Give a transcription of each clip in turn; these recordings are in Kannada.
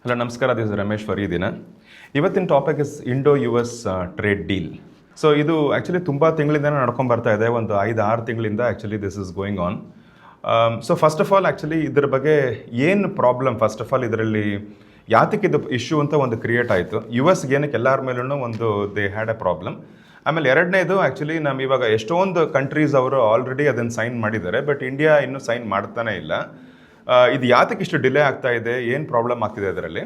ಹಲೋ ನಮಸ್ಕಾರ, ದಿಸ್ ರಮೇಶ್ ಫರೀದಿನ. ಇವತ್ತಿನ ಟಾಪಿಕ್ ಇಸ್ ಇಂಡೋ-US ಟ್ರೇಡ್ ಡೀಲ್. ಸೊ ಇದು ಆ್ಯಕ್ಚುಲಿ ತುಂಬ ತಿಂಗಳಿಂದನೇ ನಡ್ಕೊಂಡು ಬರ್ತಾ ಇದೆ, ಒಂದು 5-6 ತಿಂಗಳಿಂದ actually this is going on. So first of all actually ಇದ್ರ ಬಗ್ಗೆ ಏನು ಪ್ರಾಬ್ಲಮ್, ಫಸ್ಟ್ ಆಫ್ ಆಲ್ ಇದರಲ್ಲಿ ಯಾತಕ್ಕೆ ಇದು ಇಶ್ಯೂ ಅಂತ ಒಂದು ಕ್ರಿಯೇಟ್ ಆಯಿತು. US ಏನಕ್ಕೆ ಎಲ್ಲರ ಮೇಲೂ ಒಂದು ದೇ ಹ್ಯಾಡ್ ಎ ಪ್ರಾಬ್ಲಮ್. ಆಮೇಲೆ ಎರಡನೇದು ಆ್ಯಕ್ಚುಲಿ ನಮ್ಮ ಇವಾಗ ಎಷ್ಟೊಂದು ಕಂಟ್ರೀಸ್ ಅವರು ಆಲ್ರೆಡಿ ಅದನ್ನು ಸೈನ್ ಮಾಡಿದ್ದಾರೆ, ಬಟ್ ಇಂಡಿಯಾ ಇನ್ನೂ ಸೈನ್ ಮಾಡ್ತಾನೆ ಇಲ್ಲ. ಇದು ಯಾತಕ್ಕೆ ಇಷ್ಟು ಡಿಲೇ ಆಗ್ತಾ ಇದೆ, ಏನು ಪ್ರಾಬ್ಲಮ್ ಆಗ್ತಿದೆ ಇದರಲ್ಲಿ.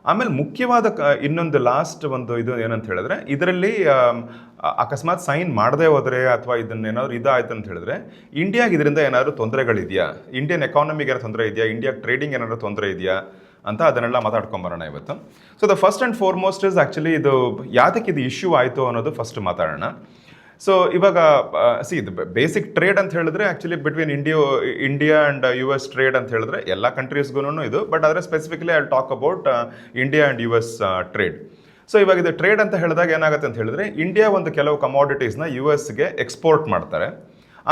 ಆಮೇಲೆ ಮುಖ್ಯವಾದ ಇನ್ನೊಂದು ಲಾಸ್ಟ್ ಒಂದು ಇದು ಏನಂತ ಹೇಳಿದ್ರೆ, ಇದರಲ್ಲಿ ಅಕಸ್ಮಾತ್ ಸೈನ್ ಮಾಡದೆ ಹೋದರೆ ಅಥವಾ ಇದನ್ನೇನಾದ್ರು ಇದಾಯ್ತು ಅಂತ ಹೇಳಿದ್ರೆ ಇಂಡಿಯಾಗೆ ಇದರಿಂದ ಏನಾದರೂ ತೊಂದರೆಗಳಿದೆಯಾ, ಇಂಡಿಯನ್ ಎಕಾನಮಿಗೆ ಏನಾದ್ರು ತೊಂದರೆ ಇದೆಯಾ, ಇಂಡಿಯಾ ಟ್ರೇಡಿಂಗ್ ಏನಾದರೂ ತೊಂದರೆ ಇದೆಯಾ ಅಂತ ಅದನ್ನೆಲ್ಲ ಮಾತಾಡ್ಕೊಂಬರೋಣ ಇವತ್ತು. So the first and foremost is actually ಇದು ಯಾತಕ್ಕೆ ಇದು ಇಶ್ಯೂ ಆಯಿತು ಅನ್ನೋದು ಫಸ್ಟ್ ಮಾತಾಡೋಣ. ಸೊ ಇವಾಗ ಇದು ಬೇಸಿಕ್ ಟ್ರೇಡ್ ಅಂತ ಹೇಳಿದ್ರೆ actually between India and US trade ಅಂತ ಹೇಳಿದ್ರೆ ಎಲ್ಲ ಕಂಟ್ರೀಸ್ಗೂ ಇದು, ಬಟ್ ಆದರೆ specifically I talk about India and US trade. So ಇವಾಗ ಇದು ಟ್ರೇಡ್ ಅಂತ ಹೇಳಿದಾಗ ಏನಾಗುತ್ತೆ ಅಂತ ಹೇಳಿದ್ರೆ, ಇಂಡಿಯಾ ಒಂದು ಕೆಲವು ಕಮಾಡಿಟೀಸ್ನ USಗೆ ಎಕ್ಸ್ಪೋರ್ಟ್ ಮಾಡ್ತಾರೆ,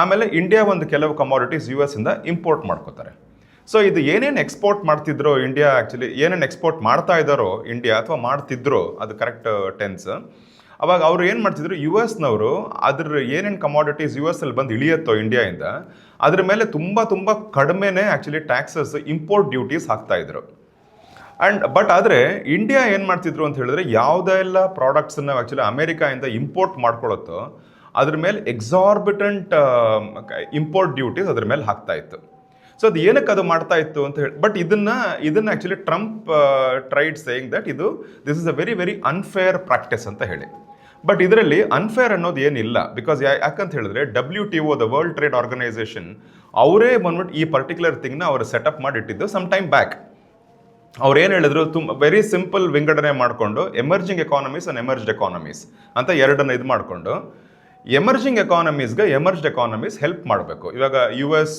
ಆಮೇಲೆ ಇಂಡಿಯಾ ಒಂದು ಕೆಲವು ಕಮಾಡಿಟೀಸ್ US ಇಂದ ಇಂಪೋರ್ಟ್ ಮಾಡ್ಕೋತಾರೆ. ಸೊ ಇದು ಏನೇನು ಎಕ್ಸ್ಪೋರ್ಟ್ ಮಾಡ್ತಿದ್ರೋ ಇಂಡಿಯಾ, ಆ್ಯಕ್ಚುಲಿ ಏನೇನು ಎಕ್ಸ್ಪೋರ್ಟ್ ಮಾಡ್ತಾ ಇದ್ದಾರೋ ಇಂಡಿಯಾ ಅಥವಾ ಮಾಡ್ತಿದ್ರೋ, ಅದು ಕರೆಕ್ಟ್ ಟೆನ್ಸ್. ಅವಾಗ ಅವರು ಏನು ಮಾಡ್ತಿದ್ರು, US ಅದ್ರ ಏನೇನು ಕಮಾಡಿಟೀಸ್ US ಬಂದು ಇಳಿಯುತ್ತೋ ಇಂಡಿಯಾಯಿಂದ, ಅದ್ರ ಮೇಲೆ ತುಂಬ ಕಡಿಮೆನೇ ಆ್ಯಕ್ಚುಲಿ ಟ್ಯಾಕ್ಸಸ್, ಇಂಪೋರ್ಟ್ ಡ್ಯೂಟೀಸ್ ಹಾಕ್ತಾಯಿದ್ರು. ಬಟ್ ಆದರೆ ಇಂಡಿಯಾ ಏನು ಮಾಡ್ತಿದ್ರು ಅಂತ ಹೇಳಿದ್ರೆ, ಯಾವುದೆಲ್ಲ ಪ್ರಾಡಕ್ಟ್ಸನ್ನು ಆ್ಯಕ್ಚುಲಿ ಅಮೇರಿಕಾಯಿಂದ ಇಂಪೋರ್ಟ್ ಮಾಡ್ಕೊಳ್ಳುತ್ತೋ ಅದ್ರ ಮೇಲೆ ಎಕ್ಸಾರ್ಬಿಟೆಂಟ್ ಇಂಪೋರ್ಟ್ ಡ್ಯೂಟೀಸ್ ಅದ್ರ ಮೇಲೆ ಹಾಕ್ತಾ ಇತ್ತು. ಸೊ ಅದು ಏನಕ್ಕೆ ಅದು ಮಾಡ್ತಾ ಇತ್ತು ಅಂತ ಹೇಳಿ, ಬಟ್ ಇದನ್ನು actually Trump tried saying that this is a very unfair practice ಅಂತ ಹೇಳಿ. ಬಟ್ ಇದರಲ್ಲಿ ಅನ್ಫೇರ್ ಅನ್ನೋದು ಏನಿಲ್ಲ, ಬಿಕಾಸ್ ಯಾಕಂತ ಹೇಳಿದ್ರೆ WTO the world trade organisation ಅವರೇ ಬಂದ್ಬಿಟ್ಟು ಈ ಪರ್ಟಿಕ್ಯುಲರ್ ಥಿಂಗ್ನ ಅವರು ಸೆಟಪ್ ಮಾಡಿಟ್ಟಿದ್ದು ಸಮ್ ಟೈಮ್ ಬ್ಯಾಕ್. ಅವ್ರು ಏನು ಹೇಳಿದ್ರು, ವೆರಿ ಸಿಂಪಲ್ ವಿಂಗಡಣೆ ಮಾಡಿಕೊಂಡು emerging economies and emerged economies ಅಂತ ಎರಡನ್ನ ಇದು ಮಾಡಿಕೊಂಡು, ಎಮರ್ಜಿಂಗ್ ಎಕಾನಮೀಸ್ಗೆ ಎಮರ್ಜ್ಡ್ ಎಕಾನಮೀಸ್ ಹೆಲ್ಪ್ ಮಾಡಬೇಕು. ಇವಾಗ US,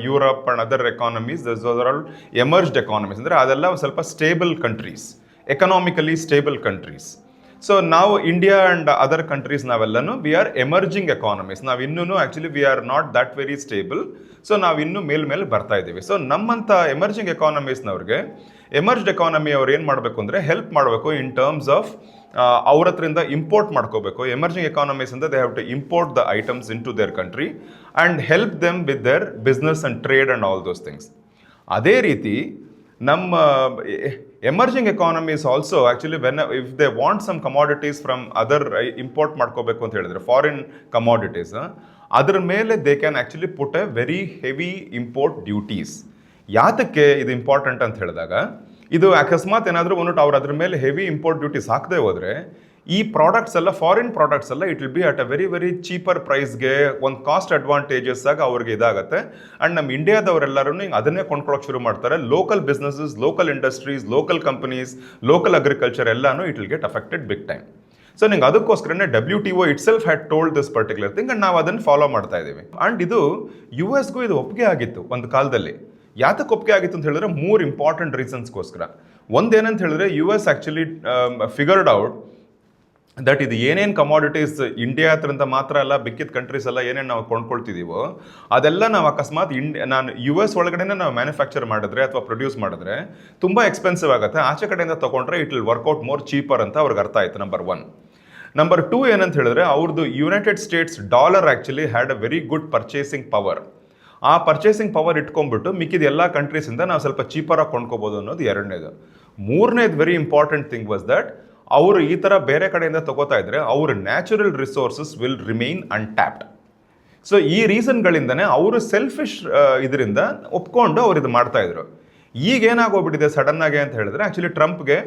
Europe and other economies, all emerged economies ಅಂದರೆ ಅದೆಲ್ಲ ಒಂದು ಸ್ವಲ್ಪ stable countries, economically stable countries. So ನಾವು ಇಂಡಿಯಾ ಆ್ಯಂಡ್ ಅದರ್ ಕಂಟ್ರೀಸ್ ನಾವೆಲ್ಲನೂ ವಿ ಆರ್ ಎಮರ್ಜಿಂಗ್ ಎಕಾನಮೀಸ್. ನಾವು ಇನ್ನೂ actually we R not that very stable. So ನಾವು ಇನ್ನೂ ಮೇಲೆ ಬರ್ತಾ ಇದ್ದೀವಿ. ಸೊ ನಮ್ಮಂಥ ಎಮರ್ಜಿಂಗ್ ಎಕಾನಮೀಸ್ನವ್ರಿಗೆ ಎಮರ್ಜ್ಡ್ ಎಕಾನಮಿ ಅವ್ರು ಏನು ಮಾಡಬೇಕು ಅಂದರೆ ಹೆಲ್ಪ್ ಮಾಡಬೇಕು ಇನ್ ಟರ್ಮ್ಸ್ ಆಫ್ ಅವ್ರ ಹತ್ರಿಂದ ಇಂಪೋರ್ಟ್ ಮಾಡ್ಕೋಬೇಕು. ಎಮರ್ಜಿಂಗ್ ಎಕಾನಮೀಸ್ ಅಂದರೆ they have to import the items into their country and help them with their business and trade and all those things. ಅದೇ ರೀತಿ ನಮ್ಮ emerging economies also actually if they want some commodities from other import ಮಾಡ್ಕೋಬೇಕು ಅಂತ ಹೇಳಿದ್ರೆ ಫಾರಿನ್ ಕಮಾಡಿಟೀಸ್, ಅದ್ರ ಮೇಲೆ they can actually put a very heavy import duties. ಯಾತಕ್ಕೆ ಇದು ಇಂಪಾರ್ಟೆಂಟ್ ಅಂತ ಹೇಳಿದಾಗ, ಇದು ಅಕಸ್ಮಾತ್ ಏನಾದರೂ ಬಂದ್ಬಿಟ್ಟು ಅವ್ರು ಅದ್ರ ಮೇಲೆ ಹೆವಿ ಇಂಪೋರ್ಟ್ ಡ್ಯೂಟೀಸ್ ಹಾಕದೆ ಹೋದರೆ ಈ ಪ್ರಾಡಕ್ಟ್ಸ್ ಎಲ್ಲ, ಫಾರಿನ್ ಪ್ರಾಡಕ್ಟ್ಸ್ ಎಲ್ಲ, it will be at a very cheaper ಪ್ರೈಸ್ಗೆ, ಒಂದು ಕಾಸ್ಟ್ ಅಡ್ವಾಂಟೇಜಸ್ ಆಗಿ ಅವ್ರಿಗೆ ಇದಾಗುತ್ತೆ. ಆ್ಯಂಡ್ ನಮ್ಮ ಇಂಡಿಯಾದವರೆಲ್ಲರೂ ಅದನ್ನೇ ಕೊಂಡ್ಕೊಳ್ಳೋಕೆ ಶುರು ಮಾಡ್ತಾರೆ. Local businesses, local industries, local companies, local agriculture ಎಲ್ಲನೂ it will get affected big time. So ನಿಂಗೆ ಅದಕ್ಕೋಸ್ಕರನೇ WTO itself had told this particular thing and ನಾವು ಅದನ್ನು ಫಾಲೋ ಮಾಡ್ತಾ ಇದ್ದೀವಿ. ಆ್ಯಂಡ್ ಇದು US ಇದು ಒಪ್ಪಿಗೆ ಆಗಿತ್ತು ಒಂದು ಕಾಲದಲ್ಲಿ. ಯಾತಕ್ಕೆ ಒಪ್ಪಿಗೆ ಆಗಿತ್ತು ಅಂತ ಹೇಳಿದ್ರೆ 3 ಇಂಪಾರ್ಟೆಂಟ್ ರೀಸನ್ಸ್ಗೋಸ್ಕರ. ಒಂದೇನಂತ ಹೇಳಿದ್ರೆ, US actually figured out that ಇದು ಏನೇನು ಕಮಾಡಿಟೀಸ್ ಇಂಡಿಯಾ ಹತ್ರಿಂದ ಮಾತ್ರ ಅಲ್ಲ, ಬಿಕ್ಕಿದ ಕಂಟ್ರೀಸ್ ಎಲ್ಲ ಏನೇನು ನಾವು ಕೊಂಡ್ಕೊಳ್ತಿದ್ದೀವೋ ಅದೆಲ್ಲ ನಾವು ಅಕಸ್ಮಾತ್ ನಾನು US ಒಳಗಡೆನೇ ನಾವು ಮ್ಯಾನುಫ್ಯಾಕ್ಚರ್ ಮಾಡಿದ್ರೆ ಅಥವಾ ಪ್ರೊಡ್ಯೂಸ್ ಮಾಡಿದ್ರೆ ತುಂಬ ಎಕ್ಸ್ಪೆನ್ಸಿವ್ ಆಗುತ್ತೆ, ಆಚೆ ಕಡೆಯಿಂದ ತೊಗೊಂಡ್ರೆ it will work out more cheaper ಅಂತ ಅವ್ರಿಗೆ ಅರ್ಥ ಆಯಿತು. ನಂಬರ್ 1. ನಂಬರ್ 2 ಏನಂತ ಹೇಳಿದ್ರೆ, ಅವ್ರದ್ದು United States dollar actually had a very good purchasing power. ಆ ಪರ್ಚೇಸಿಂಗ್ ಪವರ್ ಇಟ್ಕೊಂಡ್ಬಿಟ್ಟು ಮಿಕ್ಕಿದ ಎಲ್ಲ ಕಂಟ್ರೀಸಿಂದ ನಾವು ಸ್ವಲ್ಪ ಚೀಪರಾಗಿ ಕೊಂಡ್ಕೋಬೋದು ಅನ್ನೋದು ಎರಡನೇದು. ಮೂರನೇದು very important thing was that ಅವರು ಈ ಥರ ಬೇರೆ ಕಡೆಯಿಂದ ತಗೋತಾ ಇದ್ರೆ ಅವ್ರ natural resources will remain untapped. So ಈ ರೀಸನ್ಗಳಿಂದನೇ ಅವರು ಸೆಲ್ಫಿಶ್ ಇದರಿಂದ ಒಪ್ಕೊಂಡು ಅವ್ರು ಇದು ಮಾಡ್ತಾ ಇದ್ರು. ಈಗ ಏನಾಗೋಗ್ಬಿಟ್ಟಿದೆ ಸಡನ್ ಆಗಿ ಅಂತ ಹೇಳಿದ್ರೆ, ಆ್ಯಕ್ಚುಲಿ ಟ್ರಂಪ್ಗೆ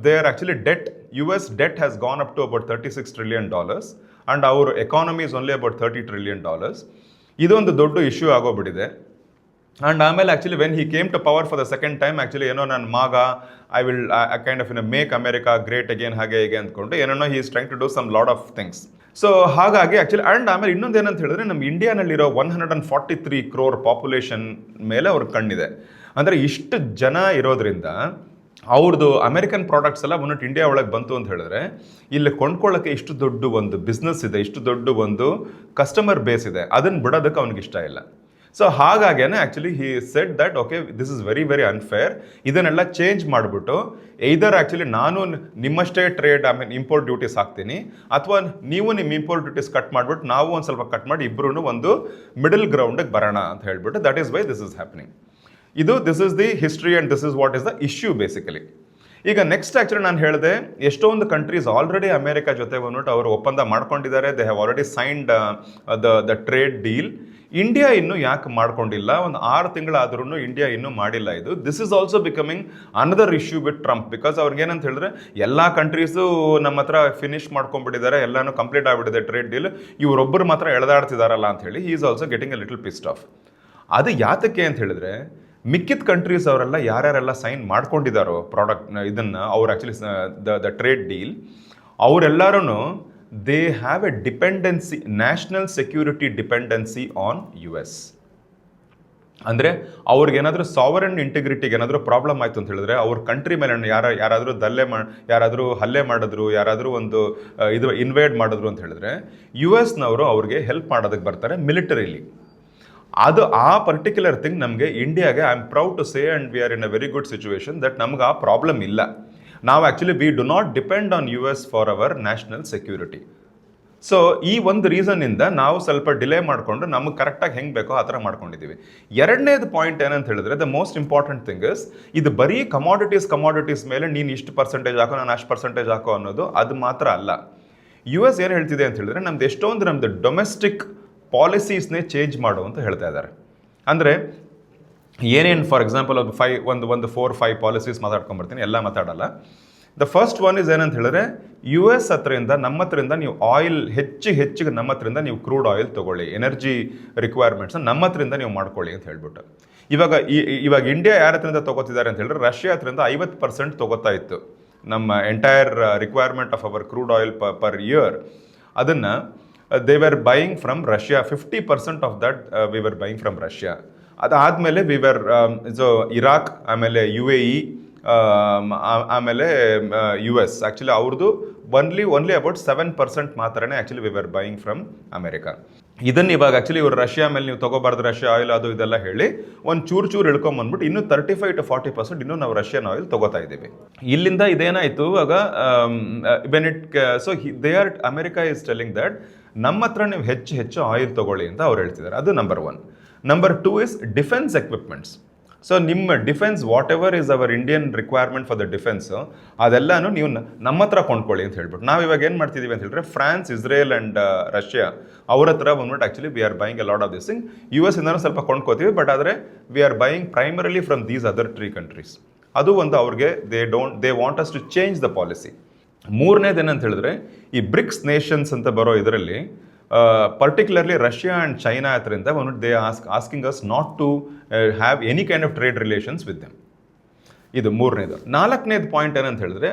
there actually debt, US debt has gone up to about $36 trillion and ಅವ್ರ economy is only about $30 trillion. ಇದೊಂದು ದೊಡ್ಡ ಇಶ್ಯೂ ಆಗೋಗ್ಬಿಟ್ಟಿದೆ. ಆ್ಯಂಡ್ ಆಮೇಲೆ actually when he came to power for the second time, actually ಏನೋ ನನ್ನ ಮಗ I will kind of make America great again ಹಾಗೆ ಹೀಗೆ ಅಂದ್ಕೊಂಡು ಏನೇನೋ he is trying to do some lot of things. So ಹಾಗಾಗಿ ಆ್ಯಕ್ಚುಲಿ ಆ್ಯಂಡ್ ಆಮೇಲೆ ಇನ್ನೊಂದು ಏನಂತ ಹೇಳಿದ್ರೆ, ನಮ್ಮ ಇಂಡಿಯಾನಲ್ಲಿರೋ 143 crore ಪಾಪ್ಯುಲೇಷನ್ ಮೇಲೆ ಅವ್ರಿಗೆ ಕಣ್ಣಿದೆ. ಅಂದರೆ ಇಷ್ಟು ಜನ ಇರೋದ್ರಿಂದ ಅವ್ರದ್ದು ಅಮೆರಿಕನ್ ಪ್ರಾಡಕ್ಟ್ಸ್ ಎಲ್ಲ ಬಂದ್ಬಿಟ್ಟು ಇಂಡಿಯಾ ಒಳಗೆ ಬಂತು ಅಂತ ಹೇಳಿದ್ರೆ ಇಲ್ಲಿ ಕೊಂಡ್ಕೊಳ್ಳೋಕ್ಕೆ ಇಷ್ಟು ದೊಡ್ಡ ಒಂದು ಬಿಸ್ನೆಸ್ ಇದೆ, ಇಷ್ಟು ದೊಡ್ಡ ಒಂದು ಕಸ್ಟಮರ್ ಬೇಸ್ ಇದೆ, ಅದನ್ನು ಬಿಡೋದಕ್ಕೆ ಅವ್ನಿಗೆ ಇಷ್ಟ ಇಲ್ಲ. ಸೊ ಹಾಗಾಗೇನೆ actually he said that okay this is very very unfair, ಇದನ್ನೆಲ್ಲ ಚೇಂಜ್ ಮಾಡಿಬಿಟ್ಟು either ಆ್ಯಕ್ಚುಲಿ ನಾನು ನಿಮ್ಮಷ್ಟೇ ಟ್ರೇಡ್ ಇಂಪೋರ್ಟ್ ಡ್ಯೂಟೀಸ್ ಹಾಕ್ತೀನಿ, ಅಥವಾ ನೀವು ನಿಮ್ಮ ಇಂಪೋರ್ಟ್ ಡ್ಯೂಟೀಸ್ ಕಟ್ ಮಾಡಿಬಿಟ್ಟು ನಾವು ಒಂದು ಸ್ವಲ್ಪ ಕಟ್ ಮಾಡಿ ಇಬ್ಬರೂ ಒಂದು ಮಿಡಲ್ ಗ್ರೌಂಡಿಗೆ ಬರೋಣ ಅಂತ ಹೇಳ್ಬಿಟ್ಟು that is why this is happening. This is the history and this is what is the issue basically. ಈಗ ನೆಕ್ಸ್ಟ್ ಆ್ಯಕ್ಚುಲಿ ನಾನು ಹೇಳಿದೆ ಎಷ್ಟೊಂದು ಕಂಟ್ರೀಸ್ ಆಲ್ರೆಡಿ ಅಮೇರಿಕಾ ಜೊತೆ ಬಂದ್ಬಿಟ್ಟು ಅವರು ಒಪ್ಪಂದ ಮಾಡ್ಕೊಂಡಿದ್ದಾರೆ, they have already signed the trade deal. India ಇನ್ನೂ ಯಾಕೆ ಮಾಡ್ಕೊಂಡಿಲ್ಲ? ಒಂದು 6 ತಿಂಗಳಾದ್ರೂ ಇಂಡಿಯಾ ಇನ್ನೂ ಮಾಡಿಲ್ಲ. This is also becoming another issue with Trump, because ಅವ್ರಿಗೇನಂತ ಹೇಳಿದ್ರೆ ಎಲ್ಲ ಕಂಟ್ರೀಸು ನಮ್ಮ ಹತ್ರ ಫಿನಿಶ್ ಮಾಡ್ಕೊಂಡ್ಬಿಟ್ಟಿದ್ದಾರೆ, ಎಲ್ಲಾನು ಕಂಪ್ಲೀಟ್ ಆಗಿಬಿಟ್ಟಿದೆ ಟ್ರೇಡ್ ಡೀಲ್, ಇವರೊಬ್ಬರು ಮಾತ್ರ ಎಳೆದಾಡ್ತಿದಾರಲ್ಲ ಅಂತ ಹೇಳಿ he is also getting A little ಪಿಸ್ಡ್ of. ಅದು ಯಾತಕ್ಕೆ ಅಂತ ಹೇಳಿದ್ರೆ ಮಿಕ್ಕಿದ ಕಂಟ್ರೀಸ್ ಅವರೆಲ್ಲ ಯಾರ್ಯಾರೆಲ್ಲ ಸೈನ್ ಮಾಡ್ಕೊಂಡಿದ್ದಾರೋ ಪ್ರಾಡಕ್ಟ್ ಇದನ್ನು ಅವ್ರು ಆ್ಯಕ್ಚುಲಿ ದ ಟ್ರೇಡ್ ಡೀಲ್, ಅವರೆಲ್ಲರೂ they have A dependency, national security dependency on US. ಅಂದರೆ ಅವ್ರಿಗೇನಾದರೂ ಸಾವರನ್ ಇಂಟಿಗ್ರಿಟಿಗೆ ಏನಾದರೂ ಪ್ರಾಬ್ಲಮ್ ಆಯಿತು ಅಂತ ಹೇಳಿದ್ರೆ ಅವ್ರ ಕಂಟ್ರಿ ಮೇಲೆ ಯಾರಾದರೂ ಯಾರಾದರೂ ಹಲ್ಲೆ ಮಾಡಿದ್ರು, ಯಾರಾದರೂ ಒಂದು ಇದು ಇನ್ವೇಡ್ ಮಾಡಿದ್ರು ಅಂತ ಹೇಳಿದ್ರೆ US ಅವ್ರಿಗೆ ಹೆಲ್ಪ್ ಮಾಡೋದಕ್ಕೆ ಬರ್ತಾರೆ ಮಿಲಿಟರಿಲಿ. ಅದು ಆ ಪರ್ಟಿಕ್ಯುಲರ್ ಥಿಂಗ್ ನಮಗೆ ಇಂಡಿಯಾಗೆ I am proud to say and we are in a very good situation that ನಮ್ಗೆ ಆ ಪ್ರಾಬ್ಲಮ್ ಇಲ್ಲ. ನಾವು actually we do not depend on US for our national security. So ಈ ಒಂದು ರೀಸನ್ನಿಂದ ನಾವು ಸ್ವಲ್ಪ ಡಿಲೇ ಮಾಡಿಕೊಂಡು ನಮಗೆ ಕರೆಕ್ಟಾಗಿ ಹೆಂಗೆ ಬೇಕೋ ಆ ಥರ ಮಾಡ್ಕೊಂಡಿದ್ದೀವಿ. ಎರಡನೇದು ಪಾಯಿಂಟ್ ಏನಂತ ಹೇಳಿದ್ರೆ the most important thing is ಇದು ಬರೀ ಕಮಾಡಿಟೀಸ್ ಮೇಲೆ ನೀನು ಇಷ್ಟು ಪರ್ಸೆಂಟೇಜ್ ಹಾಕೋ ನಾನು ಅಷ್ಟು ಪರ್ಸೆಂಟೇಜ್ ಹಾಕೋ ಅನ್ನೋದು ಅದು ಮಾತ್ರ ಅಲ್ಲ. US ಏನು ಹೇಳ್ತಿದೆ ಅಂತ ಹೇಳಿದ್ರೆ ನಮ್ದು ಡೊಮೆಸ್ಟಿಕ್ ಪಾಲಿಸೀಸ್ನೇ ಚೇಂಜ್ ಮಾಡು ಅಂತ ಹೇಳ್ತಾ ಇದ್ದಾರೆ. ಅಂದರೆ ಏನೇನು ಫಾರ್ ಎಕ್ಸಾಂಪಲ್ ಒಂದು 4-5 ಪಾಲಿಸೀಸ್ ಮಾತಾಡ್ಕೊಂಡ್ಬರ್ತೀನಿ, ಎಲ್ಲ ಮಾತಾಡಲ್ಲ. ದ ಫಸ್ಟ್ ಒನ್ ಇಸ್ ಏನಂತ ಹೇಳಿದ್ರೆ US ನಮ್ಮ ಹತ್ರಿಂದ ನೀವು ಆಯಿಲ್ ಹೆಚ್ಚಿಗೆ ನಮ್ಮ ಹತ್ರಿಂದ ನೀವು ಕ್ರೂಡ್ ಆಯಿಲ್ ತೊಗೊಳ್ಳಿ, ಎನರ್ಜಿ ರಿಕ್ವೈರ್ಮೆಂಟ್ಸ್ನ ನಮ್ಮ ಹತ್ರಿಂದ ನೀವು ಮಾಡ್ಕೊಳ್ಳಿ ಅಂತ ಹೇಳ್ಬಿಟ್ಟು. ಇವಾಗ ಇಂಡಿಯಾ ಯಾರ ಹತ್ರಿಂದ ತೊಗೋತಿದ್ದಾರೆ ಅಂತ ಹೇಳಿದ್ರೆ ರಷ್ಯಾ ಹತ್ರಿಂದ 50% ತೊಗೋತಾ ಇತ್ತು ನಮ್ಮ entire requirement of our crude oil per year. ಅದನ್ನು they were buying from Russia, 50% of that we were buying from Russia. ಅದಾದಮೇಲೆ we were ಇರಾಕ್, ಆಮೇಲೆ UAE, ಆಮೇಲೆ US. ಆ್ಯಕ್ಚುಲಿ ಅವ್ರದ್ದು ಓನ್ಲಿ ಅಬೌಟ್ 7% ಮಾತ್ರನೇ actually we were buying from America. ಇದನ್ನು ಇವಾಗ ಆ್ಯಕ್ಚುಲಿ ಇವರು ರಷ್ಯಾ ಮೇಲೆ ನೀವು ತೊಗೋಬಾರ್ದು, ರಷ್ಯಾ ಆಯಿಲ್ ಅದು ಇದೆಲ್ಲ ಹೇಳಿ ಒಂದು ಚೂರು ಇಳ್ಕೊಂಬಂದ್ಬಿಟ್ಟು ಇನ್ನೂ 35-40% ಇನ್ನೂ ನಾವು ರಷ್ಯನ್ ಆಯಿಲ್ ತೊಗೋತಾ ಇದ್ದೀವಿ. ಇಲ್ಲಿಂದ ಇದೇನಾಯಿತು ಇವಾಗ ಅಮೆರಿಕಾ ಈಸ್ ಟೆಲಿಂಗ್ ದಟ್ ನಮ್ಮ ಹತ್ರ ನೀವು ಹೆಚ್ಚು ಆಯಿಲ್ ತೊಗೊಳ್ಳಿ ಅಂತ ಅವ್ರು ಹೇಳ್ತಿದ್ದಾರೆ. ಅದು number 1. Number 2 is defence equipments. So ನಿಮ್ಮ defence whatever is our Indian requirement for the defence ಅದೆಲ್ಲನೂ ನೀವು ನಮ್ಮ ಹತ್ರ ಕೊಂಡ್ಕೊಳ್ಳಿ ಅಂತ ಹೇಳ್ಬಿಟ್ಟು ನಾವು ಇವಾಗ ಏನು ಮಾಡ್ತಿದ್ದೀವಿ ಅಂತ ಹೇಳಿದ್ರೆ ಫ್ರಾನ್ಸ್, ಇಸ್ರೇಲ್ ಆ್ಯಂಡ್ ರಷ್ಯಾ ಅವ್ರ ಹತ್ರ ಬಂದ್ಬಿಟ್ಟು actually we are buying a lot of this thing. US ಇಂದನೂ ಸ್ವಲ್ಪ ಕೊಂಡ್ಕೋತೀವಿ, ಬಟ್ ಆದರೆ we are buying primarily from these other 3 countries. ಅದು ಒಂದು ಅವ್ರಿಗೆ they want us to change the policy. ಮೂರನೇದು ಏನಂತ ಹೇಳಿದ್ರೆ ಈ ಬ್ರಿಕ್ಸ್ ನೇಷನ್ಸ್ ಅಂತ ಬರೋ ಇದರಲ್ಲಿ ಪರ್ಟಿಕ್ಯುಲರ್ಲಿ ರಷ್ಯಾ ಆ್ಯಂಡ್ ಚೈನಾ ಹತ್ರಿಂದ ಒಂದು they asking us not to have any kind of trade relations with them. ಇದು ಮೂರನೇದು. ನಾಲ್ಕನೇದು ಪಾಯಿಂಟ್ ಏನಂತ ಹೇಳಿದ್ರೆ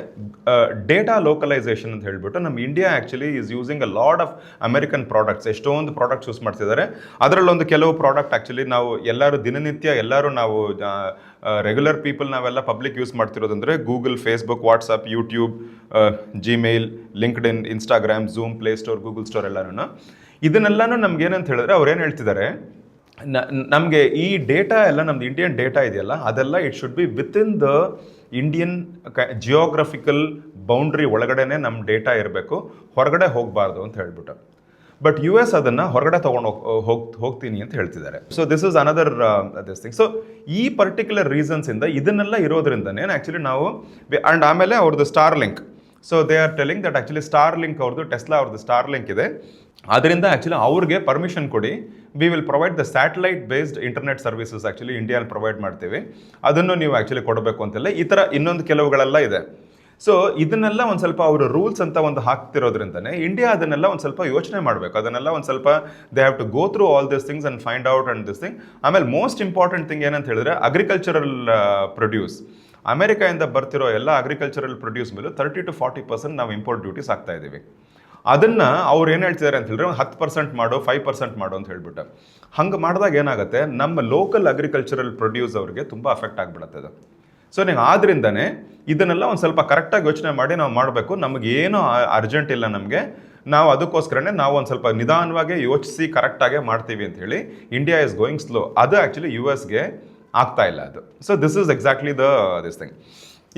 ಡೇಟಾ ಲೋಕಲೈಸೇಷನ್ ಅಂತ ಹೇಳ್ಬಿಟ್ಟು ನಮ್ಮ India actually is using a lot of American products, ಎಷ್ಟೊಂದು ಪ್ರಾಡಕ್ಟ್ಸ್ ಯೂಸ್ ಮಾಡ್ತಿದ್ದಾರೆ. ಅದರಲ್ಲೊಂದು ಕೆಲವು ಪ್ರಾಡಕ್ಟ್ ಆ್ಯಕ್ಚುಲಿ ನಾವು ಎಲ್ಲರೂ ದಿನನಿತ್ಯ ನಾವು ರೆಗ್ಯುಲರ್ ಪೀಪಲ್ ನಾವೆಲ್ಲ ಪಬ್ಲಿಕ್ ಯೂಸ್ ಮಾಡ್ತಿರೋದಂದರೆ Google, Facebook, WhatsApp, YouTube, Gmail, LinkedIn, Instagram, Zoom, play store, Google store ಎಲ್ಲನೂ. ಇದನ್ನೆಲ್ಲನೂ ನಮ್ಗೇನಂತ ಹೇಳಿದ್ರೆ ಅವ್ರು ಏನು ಹೇಳ್ತಿದ್ದಾರೆ, ನಮಗೆ ಈ ಡೇಟಾ ಎಲ್ಲ ನಮ್ದು ಇಂಡಿಯನ್ ಡೇಟಾ ಇದೆಯಲ್ಲ ಅದೆಲ್ಲ it should be within the Indian geographical boundary ಒಳಗಡೆನೆ ನಮ್ಮ ಡೇಟಾ ಇರಬೇಕು, ಹೊರಗಡೆ ಹೋಗಬಾರ್ದು ಅಂತ ಹೇಳ್ಬಿಟ್ಟು. ಬಟ್ US ಅದನ್ನು ಹೊರಗಡೆ ತೊಗೊಂಡು ಹೋಗ್ತೀನಿ ಅಂತ ಹೇಳ್ತಿದ್ದಾರೆ. So this is another this thing. So ಈ ಪರ್ಟಿಕ್ಯುಲರ್ ರೀಸನ್ಸಿಂದ ಇದನ್ನೆಲ್ಲ ಇರೋದ್ರಿಂದನೇ ಆ್ಯಕ್ಚುಲಿ ನಾವು ಆ್ಯಂಡ್ ಆಮೇಲೆ ಅವ್ರದ್ದು Starlink. So they are telling that actually Starlink ಅವ್ರದ್ದು ಟೆಸ್ಲಾ ಅವ್ರದ್ದು ಸ್ಟಾರ್ಲಿಂಕ್ ಇದೆ, ಅದರಿಂದ ಆ್ಯಕ್ಚುಲಿ ಅವ್ರಿಗೆ ಪರ್ಮಿಷನ್ ಕೊಡಿ, we will provide the satellite based internet services actually ಇಂಡಿಯಾದಲ್ಲಿ ಪ್ರೊವೈಡ್ ಮಾಡ್ತೀವಿ, ಅದನ್ನು ನೀವು ಆ್ಯಕ್ಚುಲಿ ಕೊಡಬೇಕು ಅಂತೆಲ್ಲ ಈ ಥರ ಇನ್ನೊಂದು ಕೆಲವುಗಳೆಲ್ಲ ಇದೆ. ಸೊ ಇದನ್ನೆಲ್ಲ ಒಂದು ಸ್ವಲ್ಪ ಅವರು ರೂಲ್ಸ್ ಅಂತ ಒಂದು ಹಾಕ್ತಿರೋದ್ರಿಂದನೇ ಇಂಡಿಯಾ ಅದನ್ನೆಲ್ಲ ಒಂದು ಸ್ವಲ್ಪ ಯೋಚನೆ ಮಾಡಬೇಕು, ಅದನ್ನೆಲ್ಲ ಒಂದು ಸ್ವಲ್ಪ they have to go through all this things and find out and this thing. ಆಮೇಲೆ ಮೋಸ್ಟ್ ಇಂಪಾರ್ಟೆಂಟ್ ಥಿಂಗ್ ಏನಂತ ಹೇಳಿದ್ರೆ ಅಗ್ರಿಕಲ್ಚರಲ್ ಪ್ರೊಡ್ಯೂಸ್. ಅಮೆರಿಕಾಯಿಂದ ಬರ್ತಿರೋ ಎಲ್ಲ ಅಗ್ರಿಕಲ್ಚರಲ್ ಪ್ರೊಡ್ಯೂಸ್ ಮೇಲೂ 30-40% ನಾವು ಇಂಪೋರ್ಟ್ ಡ್ಯೂಟೀಸ್ ಹಾಕ್ತಾ ಇದ್ದೀವಿ. ಅದನ್ನು ಅವ್ರು ಏನು ಹೇಳ್ತಿದ್ದಾರೆ ಅಂತ ಹೇಳಿದ್ರೆ 10% ಮಾಡು, 5% ಮಾಡು ಅಂತ ಹೇಳ್ಬಿಟ್ಟು. ಹಂಗೆ ಮಾಡಿದಾಗ ಏನಾಗುತ್ತೆ, ನಮ್ಮ ಲೋಕಲ್ ಅಗ್ರಿಕಲ್ಚರಲ್ ಪ್ರೊಡ್ಯೂಸ್ ಅವ್ರಿಗೆ ತುಂಬ ಅಫೆಕ್ಟ್ ಆಗಿಬಿಡುತ್ತೆ ಅದು. ಸೊ ನೀವು ಆದ್ರಿಂದನೇ ಇದನ್ನೆಲ್ಲ ಒಂದು ಸ್ವಲ್ಪ ಕರೆಕ್ಟಾಗಿ ಯೋಚನೆ ಮಾಡಿ ನಾವು ಮಾಡಬೇಕು. ನಮಗೇನು ಅರ್ಜೆಂಟ್ ಇಲ್ಲ, ನಮಗೆ ನಾವು ಅದಕ್ಕೋಸ್ಕರನೇ ನಾವು ಒಂದು ಸ್ವಲ್ಪ ನಿಧಾನವಾಗಿ ಯೋಚಿಸಿ ಕರೆಕ್ಟಾಗೆ ಮಾಡ್ತೀವಿ ಅಂತ ಹೇಳಿ ಇಂಡಿಯಾ ಇಸ್ ಗೋಯಿಂಗ್ ಸ್ಲೋ. ಅದು ಆ್ಯಕ್ಚುಲಿ US ಗೆ ಆಗ್ತಾ ಇಲ್ಲ ಅದು. So this is exactly this thing.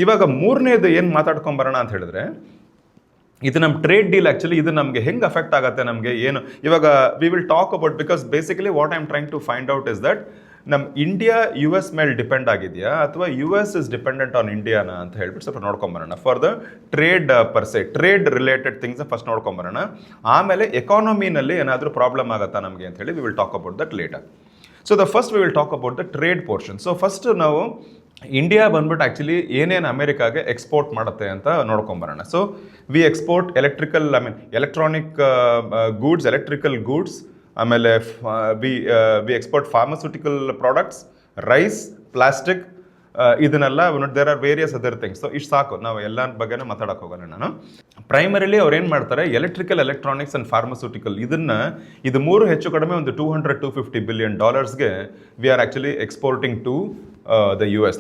ಇವಾಗ ಮೂರನೇದು ಏನು ಮಾತಾಡ್ಕೊಂಬರೋಣ ಅಂತ ಹೇಳಿದ್ರೆ, ಇದು ನಮ್ಮ ಟ್ರೇಡ್ ಡೀಲ್ ಆ್ಯಕ್ಚುಲಿ ಇದು ನಮಗೆ ಹೆಂಗೆ ಅಫೆಕ್ಟ್ ಆಗುತ್ತೆ, ನಮಗೆ ಏನು ಇವಾಗ we will talk about, because basically what I am trying to find out is that ನಮ್ಮ ಇಂಡಿಯಾ US ಮೇಲೆ ಡಿಪೆಂಡ್ ಆಗಿದೆಯಾ ಅಥವಾ US ಇಸ್ ಡಿಪೆಂಡೆಂಟ್ ಆನ್ ಇಂಡಿಯಾನ ಅಂತ ಹೇಳ್ಬಿಟ್ಟು ಸ್ವಲ್ಪ ನೋಡ್ಕೊಂಬರೋಣ. For the trade per se, trade related things first ನೋಡ್ಕೊಂಬರೋಣ. ಆಮೇಲೆ ಎಕಾನಮಿನಲ್ಲಿ ಏನಾದರೂ ಪ್ರಾಬ್ಲಮ್ ಆಗುತ್ತಾ ನಮಗೆ ಅಂತ ಹೇಳಿ we will talk about that later. So the first we will talk about the trade portion. So first ನಾವು ಇಂಡಿಯಾ ಬಂದ್ಬಿಟ್ಟು ಆ್ಯಕ್ಚುಲಿ ಏನೇನು ಅಮೆರಿಕಾಗೆ ಎಕ್ಸ್ಪೋರ್ಟ್ ಮಾಡುತ್ತೆ ಅಂತ ನೋಡ್ಕೊಂಬರೋಣ. So we export electronic goods, electrical goods, ಆಮೇಲೆ we export pharmaceutical products, rice, plastic, ಇದನ್ನೆಲ್ಲ there are various other things. So ಇಷ್ಟು ಸಾಕು, ನಾವು ಎಲ್ಲ ಬಗ್ಗೆನೂ ಮಾತಾಡೋಕೆ ಹೋಗೋಣ ನಾನು. ಪ್ರೈಮರಿಲಿ ಅವ್ರು ಏನು ಮಾಡ್ತಾರೆ, ಎಲೆಕ್ಟ್ರಾನಿಕ್ಸ್ ಆ್ಯಂಡ್ ಫಾರ್ಮಸ್ಯೂಟಿಕಲ್ ಇದು ಮೂರು ಹೆಚ್ಚು ಕಡಿಮೆ ಒಂದು $200-250 billion we are actually exporting to the US,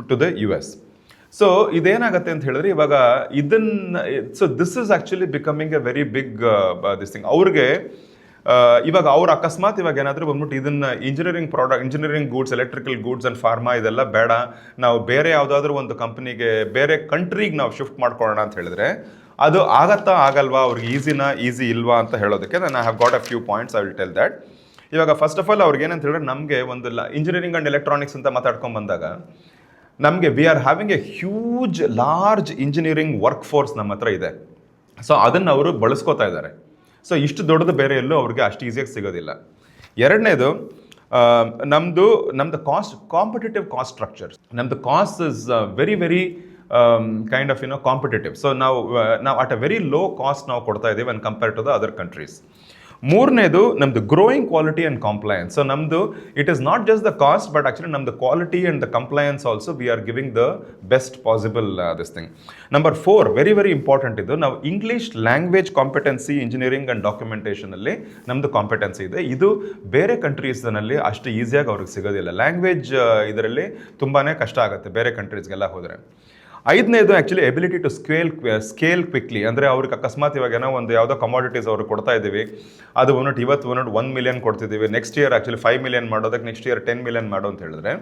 to the US. So ಇದೇನಾಗುತ್ತೆ ಅಂತ ಹೇಳಿದ್ರೆ ಇವಾಗ so this is actually becoming a very big this thing. ಅವ್ರಿಗೆ ಇವಾಗ ಅವ್ರು ಅಕಸ್ಮಾತ್ ಇವಾಗ ಏನಾದರೂ ಬಂದ್ಬಿಟ್ಟು engineering goods, electrical goods and pharma ಇದೆಲ್ಲ ಬೇಡ, ನಾವು ಬೇರೆ ಯಾವುದಾದ್ರೂ ಒಂದು ಕಂಪ್ನಿಗೆ, ಬೇರೆ ಕಂಟ್ರಿಗೆ ನಾವು ಶಿಫ್ಟ್ ಮಾಡ್ಕೊಳ್ಳೋಣ ಅಂತ ಹೇಳಿದ್ರೆ ಅದು ಆಗಲ್ವಾ, ಅವ್ರಿಗೆ ಈಸಿ ಇಲ್ವಾ ಅಂತ ಹೇಳೋದಕ್ಕೆ ನಾನು I have got a few points, I will tell that. ಇವಾಗ ಫಸ್ಟ್ ಆಫ್ ಆಲ್ ಅವ್ರಿಗೆ ಏನಂತ ಹೇಳಿದ್ರೆ, ನಮಗೆ ಒಂದು ಇಂಜಿನಿಯರಿಂಗ್ ಆ್ಯಂಡ್ ಎಲೆಕ್ಟ್ರಾನಿಕ್ಸ್ ಅಂತ ಮಾತಾಡ್ಕೊಂಡು ಬಂದಾಗ ನಮಗೆ V are having A huge large engineering work force ನಮ್ಮ ಹತ್ರ ಇದೆ. ಸೊ ಅದನ್ನು ಅವರು ಬಳಸ್ಕೋತಾ ಇದ್ದಾರೆ. ಸೊ ಇಷ್ಟು ದೊಡ್ಡದು ಬೇರೆ ಎಲ್ಲೂ ಅವ್ರಿಗೆ ಅಷ್ಟು ಈಸಿಯಾಗಿ ಸಿಗೋದಿಲ್ಲ. ಎರಡನೇದು, ನಮ್ಮದು ಕಾಂಪಿಟೇಟಿವ್ ಕಾಸ್ಟ್ ಸ್ಟ್ರಕ್ಚರ್, ನಮ್ಮದು cost is very kind of competitive. So ನಾವು at a very low cost ನಾವು ಕೊಡ್ತಾ ಇದ್ದೀವಿ when compare to the other countries. ಮೂರನೇದು, ನಮ್ಮದು growing quality and compliance. So ನಮ್ಮದು it is not just the cost, but actually ನಮ್ಮದು quality and the compliance also we are giving the best possible this thing. Number 4, very important ಇದು, ನಾವು English language competency engineering and ಡಾಕ್ಯುಮೆಂಟೇಷನಲ್ಲಿ ನಮ್ಮದು ಕಾಂಪಿಟೆನ್ಸಿ ಇದೆ. ಇದು ಬೇರೆ ಕಂಟ್ರೀಸ್ನಲ್ಲಿ ಅಷ್ಟು ಈಸಿಯಾಗಿ ಅವ್ರಿಗೆ ಸಿಗೋದಿಲ್ಲ. ಲ್ಯಾಂಗ್ವೇಜ್ ಇದರಲ್ಲಿ ತುಂಬಾ ಕಷ್ಟ ಆಗುತ್ತೆ ಬೇರೆ ಕಂಟ್ರೀಸ್ಗೆಲ್ಲ ಹೋದರೆ. ಐದನೇದು actually ability to scale quickly. ಅಂದರೆ ಅವ್ರಿಗೆ ಅಕಸ್ಮಾತ್ ಇವಾಗ ಏನೋ ಒಂದು ಯಾವುದೋ ಕಮಾಡಿಟೀಸ್ ಅವ್ರಿಗೆ ಕೊಡ್ತಾ ಇದ್ದೀವಿ, ಅದು ಇವತ್ತು 1 million ಕೊಡ್ತಿದ್ದೀವಿ, ನೆಕ್ಸ್ಟ್ ಇಯರ್ ಆ್ಯಕ್ಚುಲಿ 5 million ಮಾಡೋದಕ್ಕೆ ನೆಕ್ಸ್ಟ್ ಇಯರ್ 10 million ಮಾಡೋ ಅಂತ ಹೇಳಿದ್ರೆ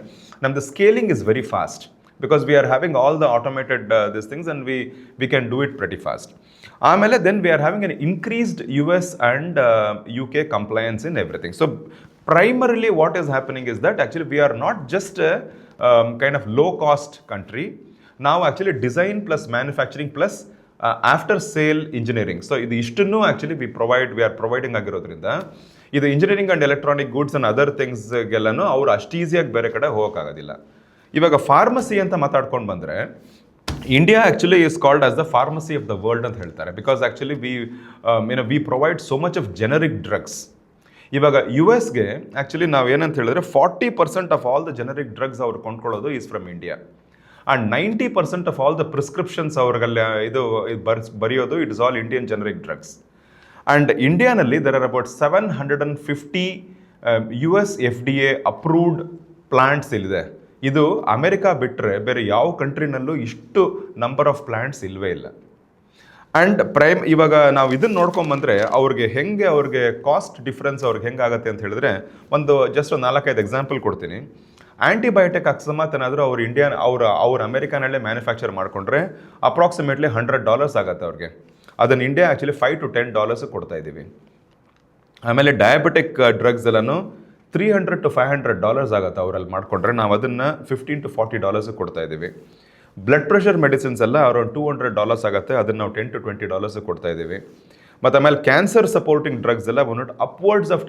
ನಮ್ಮದು scaling is very fast, because we are having all the automated this things and we can do it pretty fast. ಆಮೇಲೆ then we are having an increased US and UK compliance in everything. So primarily what is happening is that actually we are not just a kind of low cost country. Now actually design plus manufacturing plus after sale engineering. So ಇದು ಇಷ್ಟನ್ನು actually we are providing ಆಗಿರೋದ್ರಿಂದ ಇದು engineering and electronic goods and other ಥಿಂಗ್ಸ್ಗೆಲ್ಲನೂ ಅವ್ರು ಅಷ್ಟು ಈಸಿಯಾಗಿ ಬೇರೆ ಕಡೆ ಹೋಗೋಕ್ಕಾಗೋದಿಲ್ಲ. ಇವಾಗ ಫಾರ್ಮಸಿ ಅಂತ ಮಾತಾಡ್ಕೊಂಡು ಬಂದರೆ India actually is called as the pharmacy of the world ಅಂತ ಹೇಳ್ತಾರೆ. Because actually we provide so much of generic drugs. ಇವಾಗ US ಗೆ ಆ್ಯಕ್ಚುಲಿ ನಾವು ಏನಂತ ಹೇಳಿದ್ರೆ 40% of all the generic drugs ಅವ್ರು ಕೊಂಡ್ಕೊಳ್ಳೋದು is from India. And 90% of all the prescriptions ಅವ್ರಿಗೆಲ್ಲ ಬರೆಯೋದು it is all Indian generic drugs. And ಇಂಡಿಯಾನಲ್ಲಿ there are about 750 US FDA approved plants ಇಲ್ಲಿದೆ. ಇದು ಅಮೆರಿಕಾ ಬಿಟ್ಟರೆ ಬೇರೆ ಯಾವ ಕಂಟ್ರಿನಲ್ಲೂ ಇಷ್ಟು ನಂಬರ್ ಆಫ್ ಪ್ಲಾಂಟ್ಸ್ ಇಲ್ಲವೇ ಇಲ್ಲ. ಆ್ಯಂಡ್ ಇವಾಗ ನಾವು ಇದನ್ನು ನೋಡ್ಕೊಂಬಂದರೆ ಅವ್ರಿಗೆ ಕಾಸ್ಟ್ ಡಿಫ್ರೆನ್ಸ್ ಅವ್ರಿಗೆ ಹೆಂಗಾಗತ್ತೆ ಅಂತ ಹೇಳಿದ್ರೆ ಒಂದು 4-5 ಎಕ್ಸಾಂಪಲ್ ಕೊಡ್ತೀನಿ. ಆ್ಯಂಟಿಬಯೋಟಿಕ್ ಅಕಸ್ಮಾತ್ ಏನಾದರೂ ಅವ್ರು ಅಮೆರಿಕಾನಲ್ಲೇ ಮ್ಯಾನುಫ್ಯಾಕ್ಚರ್ ಮಾಡಿಕೊಂಡ್ರೆ ಅಪ್ರಾಕ್ಸಿಮೇಟ್ಲಿ $100 ಆಗುತ್ತೆ ಅವ್ರಿಗೆ. ಅದನ್ನು ಇಂಡಿಯಾ ಆ್ಯಕ್ಚುಲಿ $5 to $10 ಕೊಡ್ತಾ ಇದ್ದೀವಿ. ಆಮೇಲೆ ಡಯಾಬಿಟಿಕ್ ಡ್ರಗ್ಸ್ ಎಲ್ಲನೂ $300 to $500 ಆಗುತ್ತೆ ಅವರಲ್ಲಿ ಮಾಡಿಕೊಂಡ್ರೆ, ನಾವು ಅದನ್ನು $15 to $40 ಕೊಡ್ತಾ ಇದ್ದೀವಿ. ಬ್ಲಡ್ ಪ್ರೆಷರ್ ಮೆಡಿಸಿನ್ಸ್ ಎಲ್ಲ ಅರೌಂಡ್ $200 ಆಗುತ್ತೆ, ಅದನ್ನು ನಾವು $10 to $20 ಕೊಡ್ತಾ ಇದ್ದೀವಿ. ಮತ್ತು ಆಮೇಲೆ ಕ್ಯಾನ್ಸರ್ ಸಪೋರ್ಟಿಂಗ್ ಡ್ರಗ್ಸ್ ಎಲ್ಲ ಬಂದ್ಬಿಟ್ಟು ಅಪ್ವರ್ಡ್ಸ್ ಆಫ್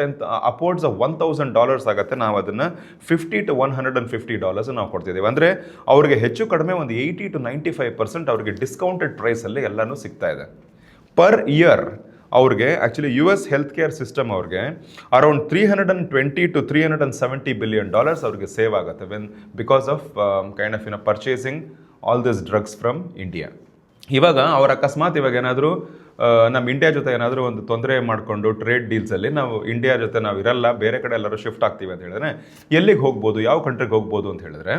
$1,000 ಆಗುತ್ತೆ, ನಾವು ಅದನ್ನು $50 to $150 ನಾವು ಕೊಡ್ತಿದ್ದೀವಿ. ಅಂದರೆ ಅವ್ರಿಗೆ ಹೆಚ್ಚು ಕಡಿಮೆ ಒಂದು 80 to 95% ಅವ್ರಿಗೆ ಡಿಸ್ಕೌಂಟೆಡ್ ಪ್ರೈಸಲ್ಲಿ ಎಲ್ಲನೂ ಸಿಗ್ತಾ ಇದೆ. ಪರ್ ಇಯರ್ ಅವ್ರಿಗೆ actually US health care system ಅವ್ರಿಗೆ ಅರೌಂಡ್ $320 to $370 billion ಅವ್ರಿಗೆ ಸೇವ್ ಆಗುತ್ತೆ because of kind of purchasing all this drugs from India. ಇವಾಗ ಅವ್ರ ಅಕಸ್ಮಾತ್ ಏನಾದರೂ ನಮ್ಮ ಇಂಡಿಯಾ ಜೊತೆ ಏನಾದರೂ ಒಂದು ತೊಂದರೆ ಮಾಡಿಕೊಂಡು ಟ್ರೇಡ್ ಡೀಲ್ಸಲ್ಲಿ ನಾವು ಇಂಡಿಯಾ ಜೊತೆ ನಾವು ಇರಲ್ಲ, ಬೇರೆ ಕಡೆ ಎಲ್ಲರೂ ಶಿಫ್ಟ್ ಆಗ್ತೀವಿ ಅಂತ ಹೇಳಿದ್ರೆ ಎಲ್ಲಿಗೆ ಹೋಗ್ಬೋದು, ಯಾವ ಕಂಟ್ರಿಗೆ ಹೋಗ್ಬೋದು ಅಂತ ಹೇಳಿದ್ರೆ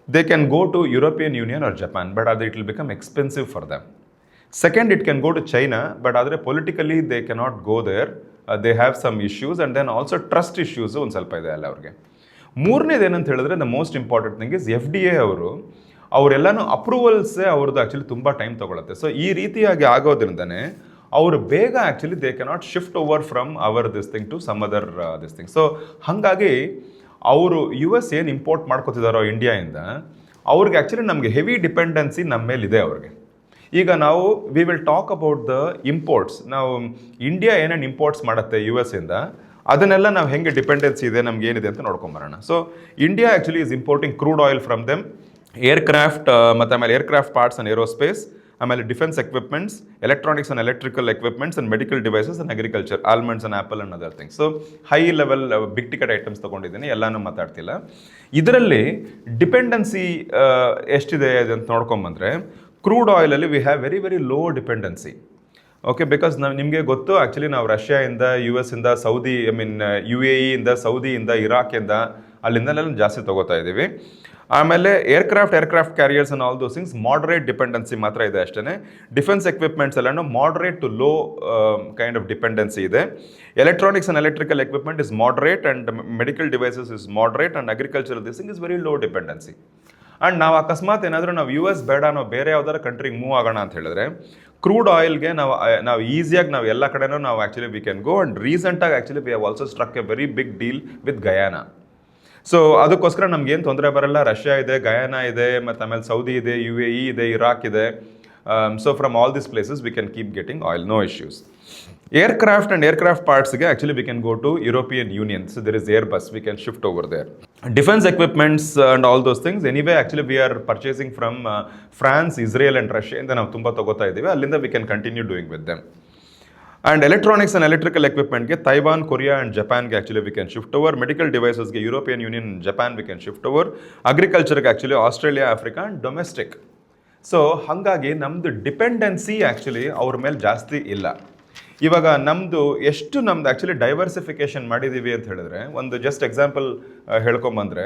they can go to European Union or Japan, but ಅದು it will become expensive for them. Second, it can go to China, but ಆದರೆ politically they cannot go there. They have some issues and then also trust issues ಒಂದು ಸ್ವಲ್ಪ ಇದೆ ಅಲ್ಲ ಅವ್ರಿಗೆ. ಮೂರನೇದು ಏನಂತ ಹೇಳಿದ್ರೆ the most important thing is FDA ಅವರೆಲ್ಲನೂ ಅಪ್ರೂವಲ್ಸೇ ಅವ್ರದ್ದು ಆ್ಯಕ್ಚುಲಿ ತುಂಬ ಟೈಮ್ ತೊಗೊಳುತ್ತೆ. ಸೊ ಈ ರೀತಿಯಾಗಿ ಆಗೋದ್ರಿಂದನೇ ಅವರು ಬೇಗ actually they cannot shift over from our this thing to some other this thing. So ಹಾಗಾಗಿ ಅವರು US ಏನು ಇಂಪೋರ್ಟ್ ಮಾಡ್ಕೋತಿದ್ದಾರೋ ಇಂಡಿಯಾಯಿಂದ, ಅವ್ರಿಗೆ ಆ್ಯಕ್ಚುಲಿ ನಮಗೆ ಹೆವಿ ಡಿಪೆಂಡೆನ್ಸಿ ನಮ್ಮ ಮೇಲಿದೆ ಅವ್ರಿಗೆ. ಈಗ ನಾವು V will talk about the imports. ನಾವು ಇಂಡಿಯಾ ಏನೇನು ಇಂಪೋರ್ಟ್ಸ್ ಮಾಡುತ್ತೆ US ಇಂದ, ಅದನ್ನೆಲ್ಲ ನಾವು ಹೆಂಗೆ ಡಿಪೆಂಡೆನ್ಸಿ ಇದೆ ನಮ್ಗೆ ಏನಿದೆ ಅಂತ ನೋಡ್ಕೊಂಬರೋಣ. So India actually is importing crude oil from them, aircraft ಮತ್ತು ಆಮೇಲೆ ಏರ್ಕ್ರಾಫ್ಟ್ ಪಾರ್ಟ್ಸ್ ಆ್ಯಂಡ್ ಏರೋಸ್ಪೇಸ್, ಆಮೇಲೆ defence equipments, electronics and electrical equipments and medical devices and agriculture, almonds and apple and other things. So high level big ticket items ತೊಗೊಂಡಿದ್ದೀನಿ, ಎಲ್ಲನೂ ಮಾತಾಡ್ತಿಲ್ಲ. ಇದರಲ್ಲಿ ಡಿಪೆಂಡೆನ್ಸಿ ಎಷ್ಟಿದೆ ಅಂತ ನೋಡ್ಕೊಂಬಂದರೆ, ಕ್ರೂಡ್ ಆಯಿಲಲ್ಲಿ we have very very low dependency. Okay, because ನಾವು ನಿಮಗೆ ಗೊತ್ತು ಆ್ಯಕ್ಚುಲಿ ನಾವು ರಷ್ಯಾಯಿಂದ, US ಇಂದ, ಸೌದಿ UAE ಇಂದ, ಸೌದಿಯಿಂದ, ಇರಾಕಿಂದ, ಅಲ್ಲಿಂದಲೆಲ್ಲ ಜಾಸ್ತಿ ತೊಗೋತಾ ಇದ್ದೀವಿ. ಆಮೇಲೆ aircraft carriers and all those things moderate dependency ಮಾತ್ರ ಇದೆ ಅಷ್ಟೇ. ಡಿಫೆನ್ಸ್ ಎಕ್ವಿಪ್ಮೆಂಟ್ಸ್ ಎಲ್ಲನೂ moderate to low kind of dependency ಇದೆ. Electronics and electrical equipment is moderate and medical devices is moderate and agricultural this thing is very low dependency. And ನಾವು ಅಕಸ್ಮಾತ್ ಏನಾದರೂ ನಾವು US ಬೇಡ, ನಾವು ಬೇರೆ ಯಾವ್ದಾರು ಕಂಟ್ರಿಗೆ ಮೂವ್ ಆಗೋಣ ಅಂತ ಹೇಳಿದ್ರೆ, ಕ್ರೂಡ್ ಆಯಿಲ್ಗೆ ನಾವು ಈಸಿಯಾಗಿ ನಾವು ಎಲ್ಲ ಕಡೆನೂ ನಾವು actually we can go. And ರೀಸೆಂಟಾಗಿ actually we have also struck a very big deal with Guyana. So ಅದಕ್ಕೋಸ್ಕರ ನಮ್ಗೇನು ತೊಂದರೆ ಬರಲ್ಲ. ರಷ್ಯಾ ಇದೆ, ಗಯಾನಾ ಇದೆ, ಮತ್ತು ಆಮೇಲೆ ಸೌದಿ ಇದೆ, UAE ಇದೆ, ಇರಾಕ್ ಇದೆ. So from all this places we can keep getting oil, no issues. Aircraft and aircraft ಪಾರ್ಟ್ಸ್ಗೆ actually we can go to European Union. So there is Airbus, we can shift over there. Defense equipments and all those things, anyway actually we are purchasing from France, Israel and Russia ಇಂದ ನಾವು ತುಂಬ ತಗೋತಾ ಇದ್ದೀವಿ. ಅಲ್ಲಿಂದ we can continue doing with them. And electronics and electrical equipment ಗೆ Taiwan, Korea and Japan ಗೆ actually we can shift over. Medical devices ಗೆ European Union and Japan we can shift over. Agriculture ಗೆ actually Australia, Africa and domestic. So ಹಾಗಾಗಿ ನಮ್ಮದು ಡಿಪೆಂಡೆನ್ಸಿ ಆ್ಯಕ್ಚುಲಿ ಅವ್ರ ಮೇಲೆ ಜಾಸ್ತಿ ಇಲ್ಲ. ಇವಾಗ ನಮ್ಮದು ಆ್ಯಕ್ಚುಲಿ ಡೈವರ್ಸಿಫಿಕೇಷನ್ ಮಾಡಿದ್ದೀವಿ ಅಂತ ಹೇಳಿದ್ರೆ, ಒಂದು ಜಸ್ಟ್ ಎಕ್ಸಾಂಪಲ್ ಹೇಳ್ಕೊಂಬಂದರೆ,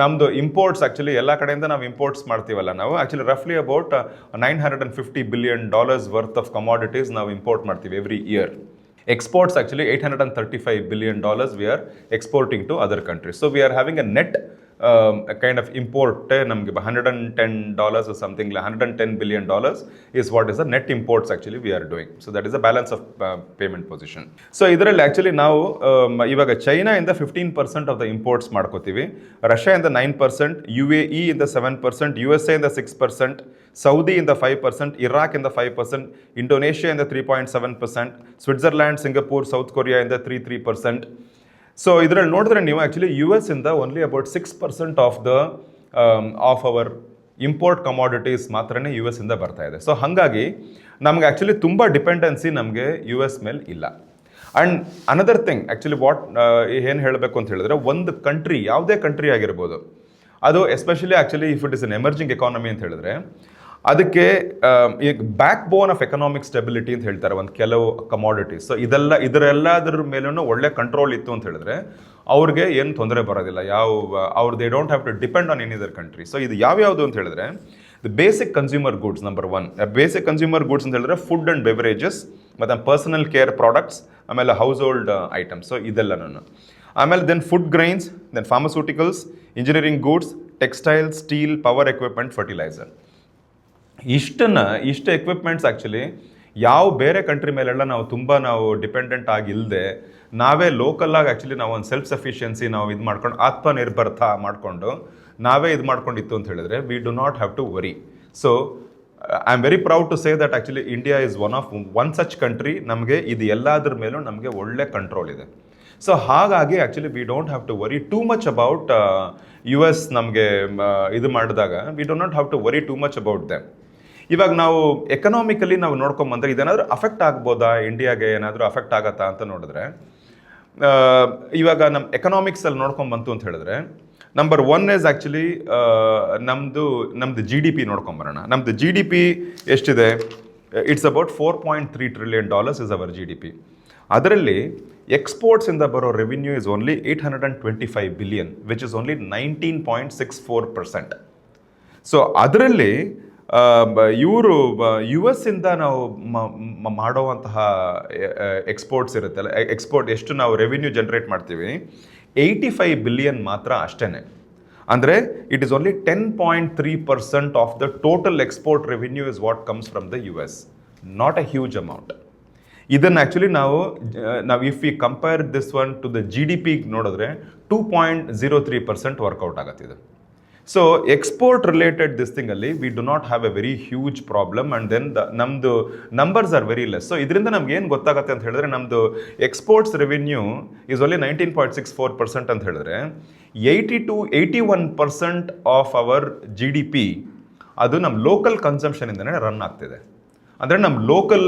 ನಮ್ಮದು ಇಂಪೋರ್ಟ್ಸ್ ಆ್ಯಕ್ಚುಲಿ ಎಲ್ಲ ಕಡೆಯಿಂದ ನಾವು ಇಂಪೋರ್ಟ್ಸ್ ಮಾಡ್ತೀವಲ್ಲ, ನಾವು ಆ್ಯಕ್ಚುಲಿ ರಫ್ಲಿ about $950 billion worth of commodities ನಾವು ಇಂಪೋರ್ಟ್ ಮಾಡ್ತೀವಿ every year. Exports actually $835 billion we are exporting to other countries. So we are having a net kind of import ನಮಗೆ $110 or something like $110 billion is what is the net imports actually we are doing. So that is a balance of payment position. So ಇದರಲ್ಲಿ ಆ್ಯಕ್ಚುಲಿ ನಾವು ಇವಾಗ ಚೈನಾಯಿಂದ 15% ಆಫ್ ದ ಇಂಪೋರ್ಟ್ಸ್ ಮಾಡ್ಕೋತೀವಿ, ರಷ್ಯಾಯಿಂದ 9%, UAE ಇಂದ 7%, USA ಇಂದ 6%, ಸೌದಿಯಿಂದ 5%, ಇರಾಕಿಂದ 5%, ಇಂಡೋನೇಷ್ಯಾದಿಂದ 3.7%, ಸ್ವಿಟ್ಜರ್ಲ್ಯಾಂಡ್, ಸಿಂಗಪೂರ್, ಸೌತ್ ಕೊರಿಯಾಯಿಂದ 3%. ಸೊ ಇದರಲ್ಲಿ ನೋಡಿದ್ರೆ ನೀವು ಆ್ಯಕ್ಚುಲಿ US ಇಂದ only about 6% of our import commodities ಮಾತ್ರನೇ US ಇಂದ ಬರ್ತಾ ಇದೆ. ಸೊ ಹಾಗಾಗಿ ನಮ್ಗೆ ಆ್ಯಕ್ಚುಲಿ ತುಂಬ ಡಿಪೆಂಡೆನ್ಸಿ ನಮಗೆ US ಮೇಲೆ ಇಲ್ಲ. ಆ್ಯಂಡ್ ಅನದರ್ ಥಿಂಗ್ ಆ್ಯಕ್ಚುಲಿ ಏನು ಹೇಳಬೇಕು ಅಂತ ಹೇಳಿದ್ರೆ, ಒಂದು ಕಂಟ್ರಿ, ಯಾವುದೇ ಕಂಟ್ರಿ ಆಗಿರ್ಬೋದು, ಅದು especially actually if it is an emerging economy ಅಂತ ಹೇಳಿದ್ರೆ, ಅದಕ್ಕೆ ಈಗ back bone of economic stability ಅಂತ ಹೇಳ್ತಾರೆ ಒಂದು ಕೆಲವು ಕಮಾಡಿಟೀಸ್. ಸೊ ಇದರೆಲ್ಲದ್ರ ಮೇಲೂ ಒಳ್ಳೆ ಕಂಟ್ರೋಲ್ ಇತ್ತು ಅಂತ ಹೇಳಿದ್ರೆ ಅವ್ರಿಗೆ ಏನು ತೊಂದರೆ ಬರೋದಿಲ್ಲ. They don't have to depend on any other country. So ಇದು ಯಾವ್ಯಾವುದು ಅಂತ ಹೇಳಿದ್ರೆ, the basic consumer goods number 1. Basic consumer goods ಅಂತ ಹೇಳಿದ್ರೆ ಫುಡ್ ಆ್ಯಂಡ್ ಬೆವರೇಜಸ್, ಮತ್ತು ಪರ್ಸನಲ್ ಕೇರ್ ಪ್ರಾಡಕ್ಟ್ಸ್, ಆಮೇಲೆ ಹೌಸ್ ಹೋಲ್ಡ್ ಐಟಮ್ಸ್. ಸೊ ಇದೆಲ್ಲನೂ. ಆಮೇಲೆ then food grains, then pharmaceuticals, engineering goods, textile, steel, power equipment, fertilizer. ಇಷ್ಟು ಎಕ್ವಿಪ್ಮೆಂಟ್ಸ್ ಆ್ಯಕ್ಚುಲಿ ಯಾವ ಬೇರೆ ಕಂಟ್ರಿ ಮೇಲೆಲ್ಲ ನಾವು ಡಿಪೆಂಡೆಂಟ್ ಆಗಿಲ್ಲದೆ ನಾವೇ ಲೋಕಲ್ಲಾಗಿ ಆ್ಯಕ್ಚುಲಿ ನಾವು ಒಂದು ಸೆಲ್ಫ್ ಸಫಿಷಿಯನ್ಸಿ ನಾವು ಇದು ಮಾಡ್ಕೊಂಡು ಆತ್ಮನಿರ್ಭರತ ಮಾಡಿಕೊಂಡು ನಾವೇ ಇದು ಮಾಡ್ಕೊಂಡಿತ್ತು ಅಂತ ಹೇಳಿದ್ರೆ, we do not have to worry. So I am very proud to say that actually India is one such country. ನಮಗೆ ಇದು ಎಲ್ಲದ್ರ ಮೇಲೂ ನಮಗೆ ಒಳ್ಳೆ ಕಂಟ್ರೋಲ್ ಇದೆ. ಸೊ ಹಾಗಾಗಿ actually we don't have to worry too much about US ನಮಗೆ ಇದು ಮಾಡಿದಾಗ we do not have to worry too much about them. ಇವಾಗ ನಾವು ಎಕನಾಮಿಕಲಿ ನಾವು ನೋಡ್ಕೊಂಬಂದ್ರೆ ಇದೇನಾದರೂ ಅಫೆಕ್ಟ್ ಆಗ್ಬೋದಾ, ಇಂಡಿಯಾಗೆ ಏನಾದರೂ ಅಫೆಕ್ಟ್ ಆಗತ್ತಾ ಅಂತ ನೋಡಿದ್ರೆ, ಇವಾಗ ನಮ್ಮ ಎಕನಾಮಿಕ್ಸಲ್ಲಿ ನೋಡ್ಕೊಂಬಂತು ಅಂತ ಹೇಳಿದ್ರೆ, ನಂಬರ್ 1 ಇಸ್ ಆ್ಯಕ್ಚುಲಿ ನಮ್ಮದು GDP ನೋಡ್ಕೊಂಬರೋಣ. ನಮ್ಮದು GDP ಎಷ್ಟಿದೆ? It's about $4.3 trillion is our GDP. ಅದರಲ್ಲಿ ಎಕ್ಸ್ಪೋರ್ಟ್ಸಿಂದ ಬರೋ revenue is only $825 billion, which is only 19.64%. So ಅದರಲ್ಲಿ ಇವರು ಯು ಎಸ್ ಇಂದ ನಾವು ಮಾಡೋವಂತಹ ಎಕ್ಸ್ಪೋರ್ಟ್ಸ್ ಇರುತ್ತಲ್ಲ, ಎಕ್ಸ್ಪೋರ್ಟ್ ಎಷ್ಟು ನಾವು ರೆವಿನ್ಯೂ ಜನರೇಟ್ ಮಾಡ್ತೀವಿ, 85 ಬಿಲಿಯನ್ ಮಾತ್ರ ಅಷ್ಟೇ. ಅಂದರೆ it is only 10.3% of the total export revenue is what comes from the US. Not a huge amount. ಇದನ್ನು ಆ್ಯಕ್ಚುಲಿ ನಾವು if we compare this one to the GDP ನೋಡಿದ್ರೆ 2.03% ವರ್ಕೌಟ್ ಆಗತ್ತಿದೆ. ಸೊ ಎಕ್ಸ್ಪೋರ್ಟ್ ರಿಲೇಟೆಡ್ ದಿಸ್ ಥಿಂಗಲ್ಲಿ we do not have a very huge problem and then ನಮ್ಮದು numbers are very less. So ಇದರಿಂದ ನಮ್ಗೆ ಏನು ಗೊತ್ತಾಗುತ್ತೆ ಅಂತ ಹೇಳಿದ್ರೆ, ನಮ್ಮದು ಎಕ್ಸ್ಪೋರ್ಟ್ಸ್ ರೆವಿನ್ಯೂ ಈಸ್ ಓನ್ಲಿ 19.64% ಅಂತ ಹೇಳಿದ್ರೆ 81% ಆಫ್ ಅವರ್ GDP ಅದು ನಮ್ಮ ಲೋಕಲ್ ಕನ್ಸಂಪ್ಷನಿಂದನೇ ರನ್ ಆಗ್ತಿದೆ. ಅಂದರೆ ನಮ್ಮ ಲೋಕಲ್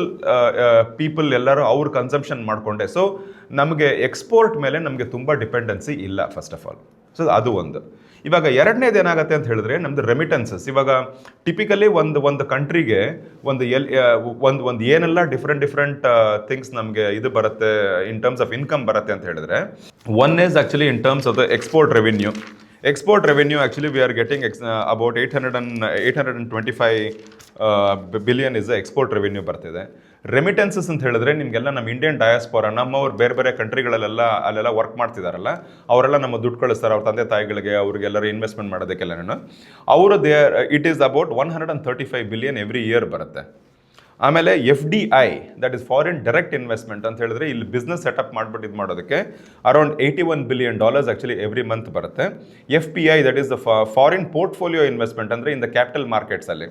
ಪೀಪಲ್ ಎಲ್ಲರೂ ಅವ್ರ ಕನ್ಸಂಪ್ಷನ್ ಮಾಡಿಕೊಂಡೆ. ಸೊ ನಮಗೆ ಎಕ್ಸ್ಪೋರ್ಟ್ ಮೇಲೆ ನಮಗೆ ತುಂಬ ಡಿಪೆಂಡೆನ್ಸಿ ಇಲ್ಲ, ಫಸ್ಟ್ ಆಫ್ ಆಲ್. ಸೊ ಅದು ಒಂದು. ಇವಾಗ ಎರಡನೇದು ಏನಾಗುತ್ತೆ ಅಂತ ಹೇಳಿದ್ರೆ ನಮ್ಮದು ರೆಮಿಟೆನ್ಸಸ್. ಇವಾಗ ಟಿಪಿಕಲಿ ಒಂದು ಕಂಟ್ರಿಗೆ ಒಂದು ಏನೆಲ್ಲ ಡಿಫ್ರೆಂಟ್ ಥಿಂಗ್ಸ್ ನಮಗೆ ಇದು ಬರುತ್ತೆ ಇನ್ ಟರ್ಮ್ಸ್ ಆಫ್ ಇನ್ಕಮ್ ಬರುತ್ತೆ ಅಂತ ಹೇಳಿದ್ರೆ, one is actually in terms of the export revenue. Export revenue, actually we are getting about 825 billion is the export revenue ಬರ್ತಿದೆ. ರೆಮಿಟೆನ್ಸಸ್ ಅಂತ ಹೇಳಿದ್ರೆ ನಿಮಗೆಲ್ಲ ನಮ್ಮ ಇಂಡಿಯನ್ ಡಯಾಸ್ಪೋರಾ, ನಮ್ಮವ್ರು ಬೇರೆ ಬೇರೆ ಕಂಟ್ರಿಗಳಲ್ಲೆಲ್ಲ ಅಲ್ಲೆಲ್ಲ ವರ್ಕ್ ಮಾಡ್ತಿದಾರಲ್ಲ, ಅವರೆಲ್ಲ ನಮ್ಮ ದುಡ್ಡು ಕಳಿಸ್ತಾರೆ ಅವ್ರ ತಂದೆ ತಾಯಿಗಳಿಗೆ, ಅವ್ರಿಗೆಲ್ಲರೂ ಇನ್ವೆಸ್ಟ್ಮೆಂಟ್ ಮಾಡೋದಕ್ಕೆಲ್ಲ. ಅವರು it is about 135 billion every year ಬರುತ್ತೆ. ಆಮೇಲೆ FDI, that is foreign direct investment ಅಂತ ಹೇಳಿದ್ರೆ ಇಲ್ಲಿ ಬಿಸ್ನೆಸ್ ಸೆಟಪ್ ಮಾಡ್ಬಿಟ್ಟು ಇದು ಮಾಡೋದಕ್ಕೆ around $81 billion actually every month ಬರುತ್ತೆ. FPI, that is the foreign portfolio investment, ಅಂದರೆ ಇನ್ ದ ಕ್ಯಾಪಿಟಲ್ ಮಾರ್ಕೆಟ್ಸಲ್ಲಿ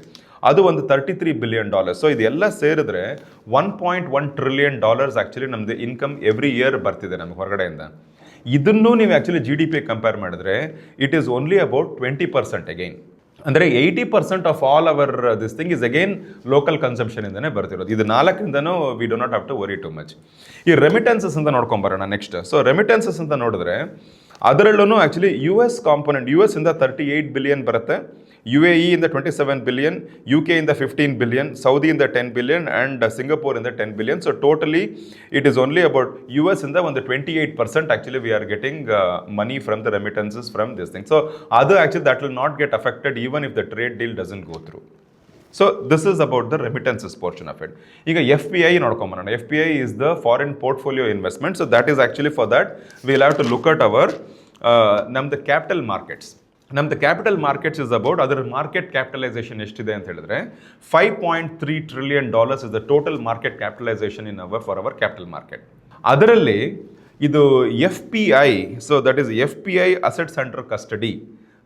ಅದು ಒಂದು $33 ಬಿಲಿಯನ್. ಸೊ ಇದೆಲ್ಲ ಸೇರಿದ್ರೆ $1.1 ಟ್ರಿಲಿಯನ್ ಆ್ಯಕ್ಚುಲಿ ನಮ್ಮದು ಇನ್ಕಮ್ ಎವ್ರಿ ಇಯರ್ ಬರ್ತಿದೆ ನಮಗೆ ಹೊರಗಡೆಯಿಂದ. ಇದನ್ನು ನೀವು ಆ್ಯಕ್ಚುಲಿ GDP ಕಂಪೇರ್ ಮಾಡಿದ್ರೆ it is only about 20% again. ಅಂದರೆ 80% of all our this thing is again local ಕನ್ಸಂಪ್ಷನಿಂದನೇ ಬರ್ತಿರೋದು. ಇದು ನಾಲ್ಕರಿಂದನೂ we do not have to worry too much. ಈ ರೆಮಿಟೆನ್ಸಸ್ ಅಂತ ನೋಡ್ಕೊಂಬರೋಣ ನೆಕ್ಸ್ಟ್. ಸೊ ರೆಮಿಟೆನ್ಸಸ್ ಅಂತ ನೋಡಿದ್ರೆ ಅದರಲ್ಲೂ ಆ್ಯಕ್ಚುಲಿ US ಕಾಂಪೊನೆಂಟ್, US ಇಂದ 38 ಬಿಲಿಯನ್ ಬರುತ್ತೆ, UAE ಇಂದ 27 ಬಿಲಿಯನ್, UK ಇಂದ 15 ಬಿಲಿಯನ್, ಸೌದಿ ಇಂದ 10 ಬಿಲಿಯನ್ ಆ್ಯಂಡ್ ಸಿಂಗಪೂರ್ ಇಂದ 10 billion. So totally it is only about US ಇಂದ ಒಂದು 28% actually we are getting money from the remittances from this thing. So ಅದು actually that will not get affected even if the trade deal doesn't go through. So this is about the remittances portion of it. ಈಗ FPI ನೋಡ್ಕೊಂಬರೋಣ. FPI is the foreign portfolio investment. So that is actually for that will have to look at hour ನಮ್ದು ಕ್ಯಾಪಿಟಲ್ ಮಾರ್ಕೆಟ್ಸ್. ನಮ್ದು ಕ್ಯಾಪಿಟಲ್ ಮಾರ್ಕೆಟ್ಸ್ ಇಸ್ ಅಬೌಟ್ ಅದರ ಮಾರ್ಕೆಟ್ ಕ್ಯಾಪಿಟಲೈಸೇಷನ್ ಎಷ್ಟಿದೆ ಅಂತ ಹೇಳಿದ್ರೆ $5.3 trillion is the total market capitalisation in for our capital market. ಅದರಲ್ಲಿ ಇದು FPI, so that is FPI assets under custody